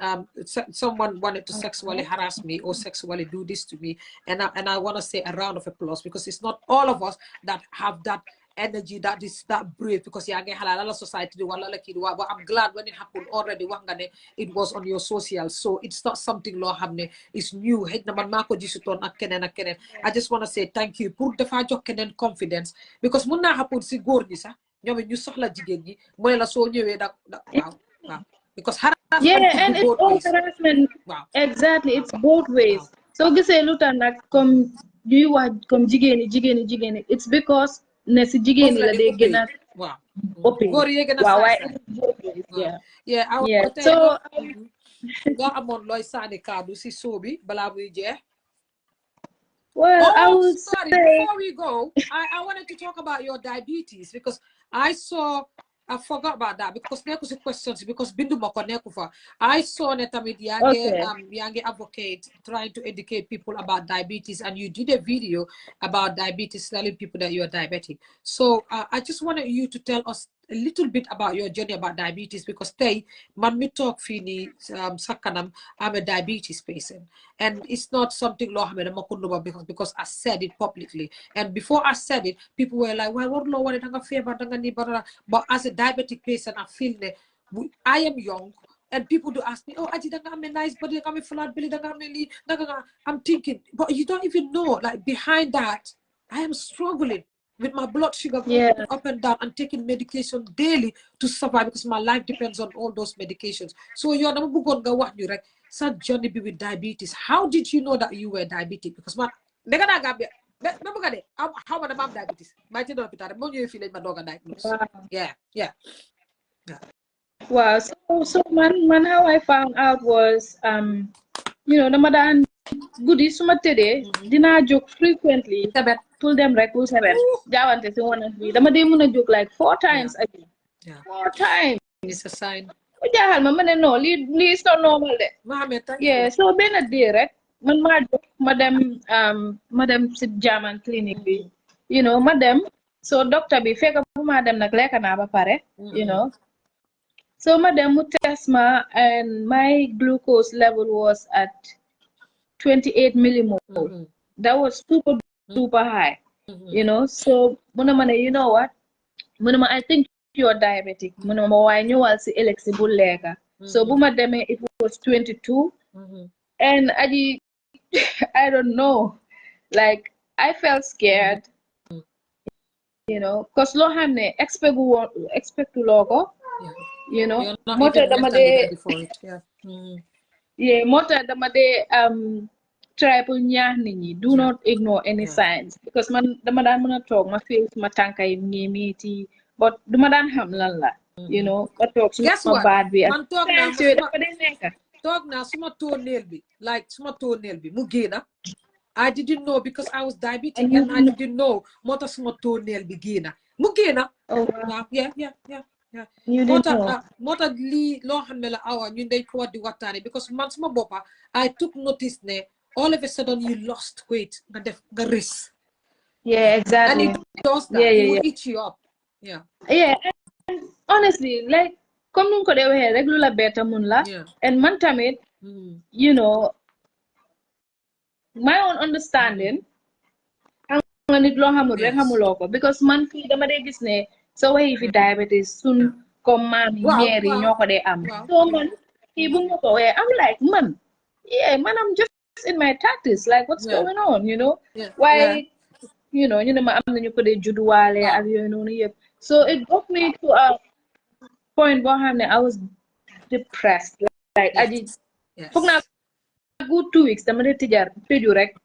someone wanted to sexually harass me or sexually do this to me, and I want to say a round of applause, because it's not all of us that have that energy that is that brave, because yaa ngi xalaat la society di wala la kii di waa, but I'm glad when it happened already wax nga ne it was on your social, so it's not something loo xam ne is new. Xëy na man maa ko gisutoon ak keneen ak keneen. I just want to say thank you pour dafa jox keneen confidence, because mun naa happen si góor ñi sax ñoom ñu soxla jigéen ñi mu ne la soo ñëwee da waaw because harassment and it's all harassment. Wow. Exactly, it's both ways. So gisee lu tax nag comme ñuy wax comme jigéeni it's because ne si jigéen la day gën a góor yee gën a yeah so nga amoon looy sànni kaddu si soo bi balaa muy jeex. Well, I would sorry, say before we go, I wanted to talk about your diabetes, because I forgot about that, because neku si questions, because bindu mako neku fa. I saw netamid yange advocate trying to educate people about diabetes, and you did a video about diabetes, telling people that you are diabetic. So I just wanted you to tell us a little bit about your journey about diabetes, because today man mi talk fini sakanam, I'm a diabetes patient, and it's not something law because I said it publicly, and before I said it, people were like, well, what law what but as a diabetic patient, I feel that I am young, and people do ask me, oh, Aji, I'm a nice body, I'm a flat belly, I'm thinking, but you don't even know, like behind that, I am struggling with my blood sugar going up and down and taking medication daily to survive, because my life depends on all those medications. So you're not going to what you like, such journey be with diabetes. How did you know that you were diabetic? Because man, how would I have diabetes? My children my dog diagnosed. Yeah. Wow. So man, how I found out was you know, the madan goody suma today dina joke frequently. Pull them right, pull seven. Jawante so one and three. The madam joke like 4 times a day. 4 times. It's a sign. No, it's not normal. Yeah, so ben a day, right? Madam sit German clinic bi, you know, madam. So doctor bi feka madam nak leka na ba pare, you know. So madam would test ma, and my glucose level was at 28 millimole. That was super high, you know. So munamane, you know what? Munama, I think you're diabetic. Munama, why you will see electable lega. So bumademe, it was 22, and I don't know, like I felt scared, you know, cause lo hamne expect to logo. You know, mota damade try pu ñaax nit ñi do not ignore any signs, because man dama daan mëna tok ma feel suma tankay ngi meeti, but duma daan xam lan la, you know, ba tok suma baat bi man tok na suma toenail bi, like suma toenail bi mu génna. I didn't know, because I was diabetic, and I didn't know mota suma toenail bi génna mu génna. Oh wow. Yeah. Mota li lo xamne la awa ñun dañ ko wadi waxtane, because man suma bopa I took notice ne all of a sudden you lost weight, nga def nga ris. Yeah, exactly. And it does that. It will eat you up. Yeah, and honestly, like comme nun ko de waxe rek lu la beta mun la, and man tamit you know, my own understanding nga nit lo xamul rek xamuloo ko, because man fii dama dee gis ne so way fi diabetes sun comme maam yi ñeer yi ñoo ko dee am. So man I'm like, man, yeah, man, I'm just in my 30s. Like, what's going on? You know, why? Ma am nañu ko dee judduwaale ak yooyu noonu yëpp. So it got me to a point boo xam ne I was depressed. Like, aji, foog naa good 2 weeks dama dee tëju rek.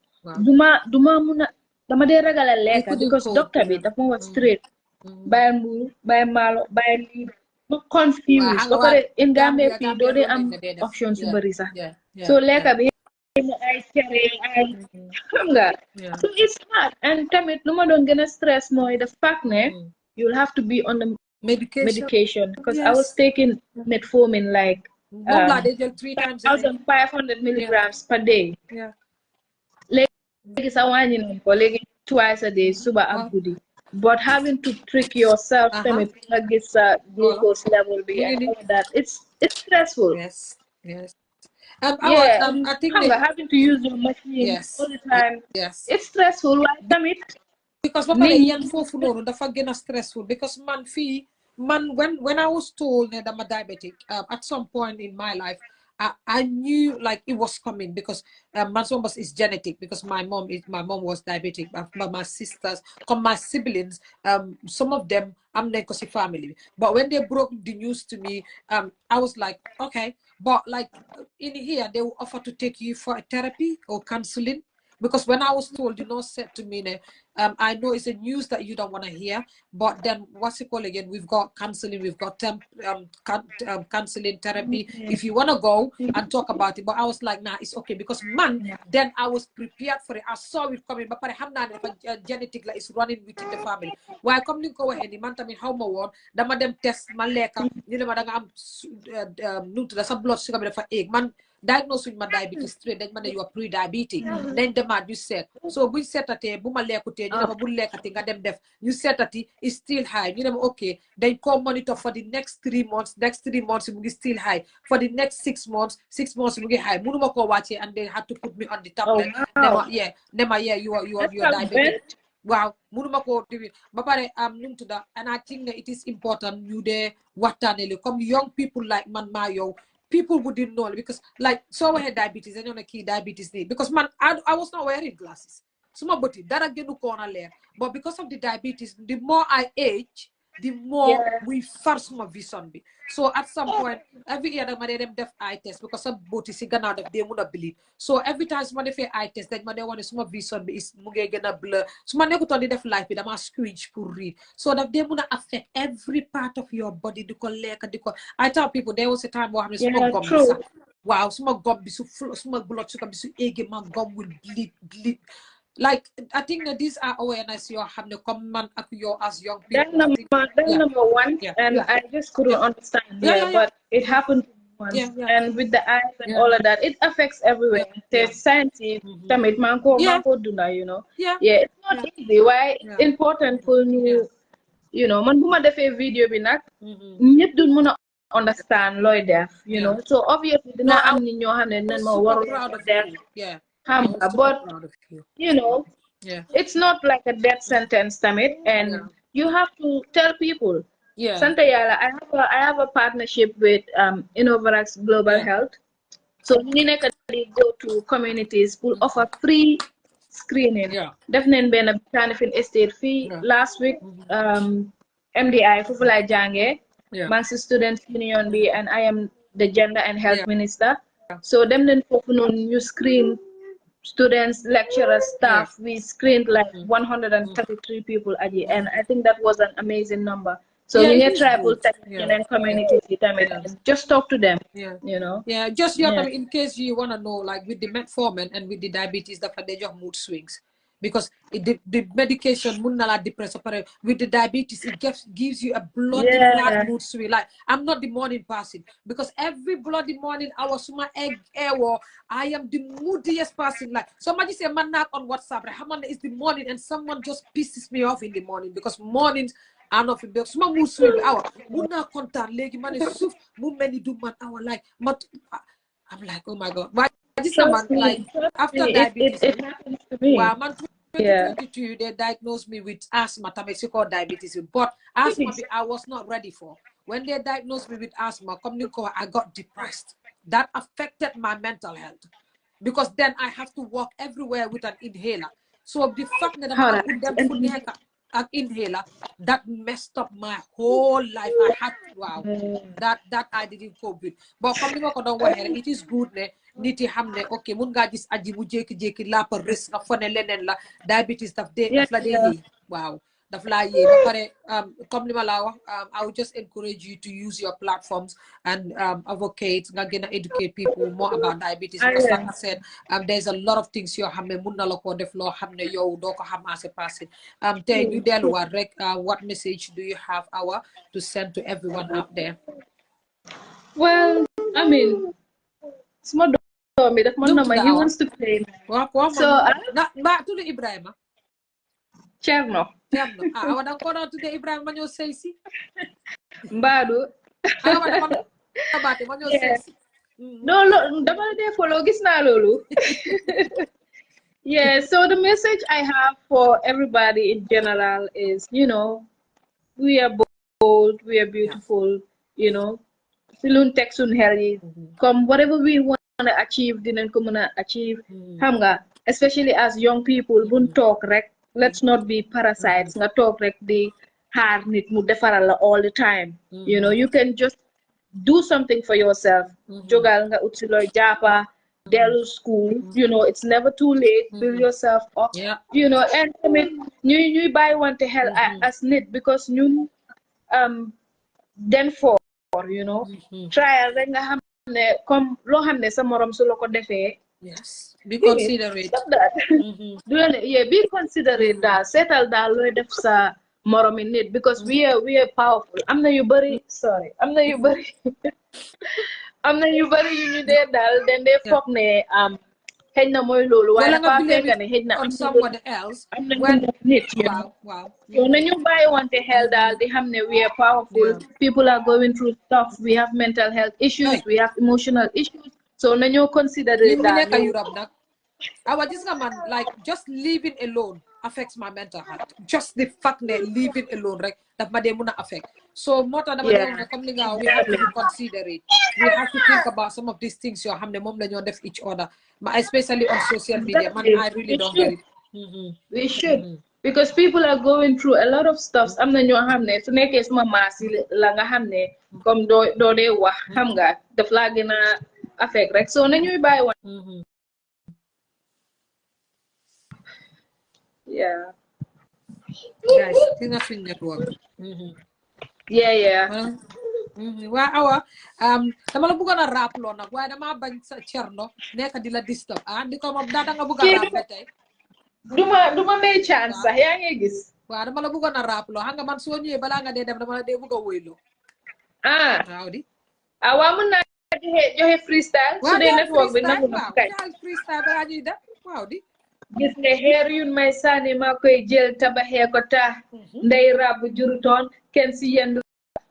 Duma mun a dama dee ragal a lekka because doctor bi daf ma wax straight. Bàyyi mburu bàyyi maalo bàyyi lii ma confused ba pare in Gambia fii doo dee am option su bari sax. So lekka bi ay cere ay xam nga. So it's hard and tamit lu ma doon gën a stress mooy the fact ne you'll have to be on the medication because I was taking metformin like 1,500 milligrams per day. Léegi sa wàññi nañ ko léegi twice a day suba ak guddi. But having to trick yourself tamit nga gis sa glucose level bi and all that it's stressful. I think having to use your machine all the time. It's stressful. Waaye tamit because yan foofu noonu dafa gën a stressful because man when I was told that I'm a diabetic at some point in my life I knew like it was coming because my is genetic because my mom was diabetic but my sisters my siblings some of them I'm Nenkosi family but when they broke the news to me I was like okay but like in here they will offer to take you for a therapy or counseling. Because when I was told, said to me, I know it's a news that you don't want to hear, but then what's it called again? We've got counseling, we've got counseling therapy. If you want to go and talk about it, but I was like, nah, it's okay because then I was prepared for it. I saw it coming, but genetic like it's running within the family. Why come to go ahead? Man, how my word? Dama them test maleka. There's some blood sugar for egg man. Diagnosed with my diabetes straight, then you are pre-diabetic. Then the man you said. So we set at a buma lekute, you never bull lekating at them deaf. You said that it's still high. You never okay. Then come monitor for the next 3 months. Next 3 months it will be still high. For the next 6 months, 6 months it will get high. Munumako watch it and they had to put me on the tablet. Never you are diabetic. Wow, munumako TV. But I'm new to that, and I think that it is important you there what come young people like man Mayo. People wouldn't know because like so I had diabetes and on a key diabetes need because man I was not wearing glasses. So my body that I get no corner layer. But because of the diabetes, the more I age, the more we first my vision be. So at some point, every year they them def eye test because some body is gonna out of they would believe. So every time somebody fair eye test, then they want to small vision be is gonna blur. So man go to the def life with them squeeze pour read. So that they would affect every part of your body. I tell people there was a time where I'm small gum. Wow, small gum be so full, small blood sugar be so egg, my gum will bleed. Like I think that these are awareness you have the common as young people. That's number one, and I just couldn't understand. But it happened once, and with the eyes and all of that, it affects everywhere. There's science, manko duna, it's not easy. Why it's important for you, man buma defé video bi nak, ñepp duñ mëna understand loy def, So obviously dina am nit ñoo xamné nan ma waru def. But it's not like a death sentence, Tamit, and you have to tell people. Santa Yala, I have a partnership with Innovarax Global Health. So we need to go to communities who offer free screening. Definitely been a benefit estate fee last week. MDI Fufulai Jange, Mansi Students Union B, and I am the Gender and Health Minister. So them then you screen students, lecturers, staff. We screened like 133 people a day, and I think that was an amazing number. So we need tribal technician and community just talk to them. Just in case you want to know, like with the metformin and with the diabetes, the they just mood swings. Because the medication with the diabetes it gives you a bloody flat mood swing. Like I'm not the morning person because every bloody morning I was my egg I am the moodiest person. Like somebody say man not on WhatsApp it's the morning and someone just pisses me off in the morning because mornings are not in small mood swing hour muna contact legi man is many do man hour like but I'm like oh my god why this man like after diabetes it happens to me. Wow, man, 2022 they diagnosed me with asthma, called diabetes. But asthma I was not ready for. When they diagnosed me with asthma, I got depressed that affected my mental health, because then I have to walk everywhere with an inhaler. So the fact that Hold I'm on. them food an inhaler, that messed up my whole life. I had wow. That I didn't cope with. But comme ni ma ko doon waxee rek, it is good ne nit yi xam ne ok mun ngaa gis aji bu jékki-jékki la par risque nga fone leneen la diabetes daf la dee yëy waaw daf laa yëy ba pare comme li ma laa wax I would just encourage you to use your platforms and advocate nga gën a educate people more about diabetes, because like I said there's a lot of things yoo xam ne mun na la koo def loo xam ne yow doo ko xam as a person. Tey ñu delluwaat rek what message do you have to send to everyone out there? Well, I mean, small me that man nama he wants to play. So ba tudu Ibrahima Cherno awa dan ko do tude Ibrahima ñoo sey si Mbadu awa dama tabate ma ñoo sey si no dama de follow gis na lolu. Yeah, so the message I have for everybody in general is, you know, we are bold, we are beautiful, you know. Silun tek sun xel yi comme whatever we want to achieve dinañ ko mën a achieve xam nga, especially as young people buñ toog rek, let's not be parasites nga toog rek di xaar nit mu defaral la all the time. You know, you can just do something for yourself. Jogal nga ut si looy jàppa dellu school, you know, it's never too late. Build yourself up, you know, and tamit ñuy bàyyi wante xel as nit, because ñun then for you know trial rek nga xam ne comme loo xam ne sa morom su la ko defee be considerate do be considerate daal seetal daal looy def sa moromi nit, because we are powerful. am na yu bëri am na yu bëri yu ñu dee daal den dee foog ne xëj na mooy loolu waaye dafa fekk ne xëj na on somebody else am na nit so nañu bàyyi wante xel daal di xam ne we are powerful. People are going through stuff. We have mental health issues, we have emotional issues, so nañu consider that Europe nag awa gis nga man like just living alone affects my mental health. Just the fact that living alone rek daf ma dee mun a affect. So moo tax dama dee comme ni nga we have to be considerate. We have to think about some of these things yoo xam ne moom la ñoo def each other, especially on social media. Man, I really don't get it. We should, because people are going through a lot of stuff. am na ñoo xam ne su nekkee suma maas yi la nga xam ne comme doo dee wax xam nga daf laa gën a affect rek, so nañuy bàyyi woon yeah guys gis nga suñ network waa awa dama la bëggoon a rap loo nag waaye dama bañ sa cerno nekk di la disturb di ko moom daata nga bëgg a rap ba tey duma may chance sax yaa ngi gis waaw dama la bëggoon a rap loo xam nga man soo ñëwee balaa nga dee dem dama la dee bëgg a woyloo waaw di waa mën naa joxe freestyle su dee network bi nangu na kay freestyle balaa ñuy def waaw di gis nga xeer yun may sànni maa koy jël tabaxee ko taax ndey ràbb jurutoon kenn si yendu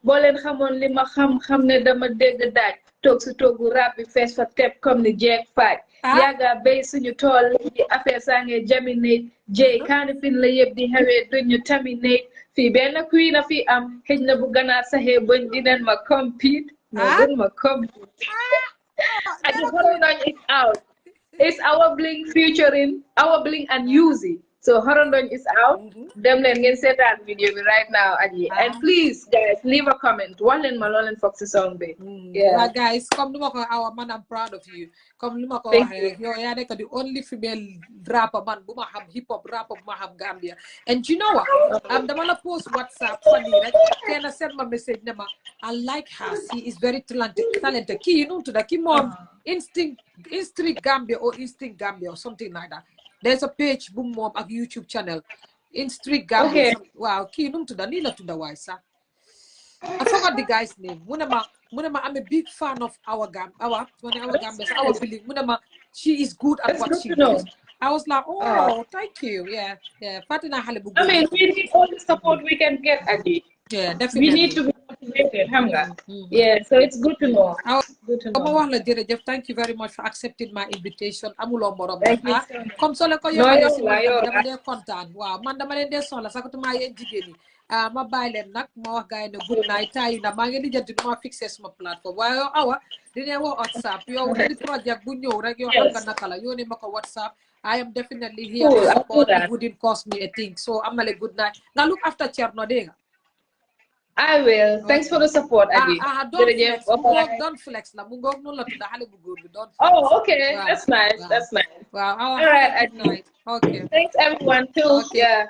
boo leen xamoon li ma xam ne dama dégg daaj toog si toogu rab bi fees fa teb comme ni jeeg faaj yàgga béy suñu tool léegi affaire saa ngee jaminate jéy kaani fin la yëpp di xewee duñu taminate fii benn kuy na fi am xëj na bu ganaar saxee bañ dinañ ma compete ma compete aji Horondoj is out. It's our Bling featuring our Bling and Yuzi. So Horondoj is out. Dem leen ngeen seetaan video bi right now aji. And please guys leave a comment. Wax leen ma loo leen foog si song bi. Well guys, comme lu ma ko awa man I'm proud of you. Comme lu ma ko waxee rek yow yaa nekk the only female rapper man bu ma xam hip hop rapper bu ma xam Gambia. And you know what? Dama la post WhatsApp fan yi rek kenn send ma message ne ma I like her. She is very talented. Kii nu mu tudda kii moom Instinct Gambia or Instinct Gambia or something like that. There's a page boom mom ak YouTube channel Instinct Gambia. Wow, kii nu mu tudda nii la tudda waay sax. I forgot the guy's name. Munema, I'm a big fan of our Gambia, our Bling. Munema, she is good at what she does. I was like, oh, thank you. Yeah. Fatina Halibu. I mean, we need all the support we can get, Adi. Yeah, definitely. We need to be motivated, Hamga. Yeah, so it's good to know. Good to know. Thank you very much for accepting my invitation. Amulo morom. Comme ça le ko yo dama de content. Wow, man dama len de sonla sakutuma yeen jigéen yi. Ma bàyyi leen nag ma wax gaay ne good night tayi na maa ngi lijjanti nu ma fixé suma plateforme waaye awa dine wo WhatsApp yow any project bu ñëw rek yow xam nga Yes. naka la yónnee ma ko WhatsApp. I am definitely here to Cool. I'll do support. It that. wouldn't cost me a thing. So I'm a good night. Now look after Cherno Dega. I will. Thanks for Okay. the support, Adi. Don't Jërëjëf. flex. Bye-bye. Don't flex la. Mungog no la tuda hale bu góor bi. Don't flex. Oh, okay. Wow. That's nice. Wow. That's nice. Wow. I'll All have right, a good Adi. night. Okay. Thanks, everyone, too. Okay. Yeah.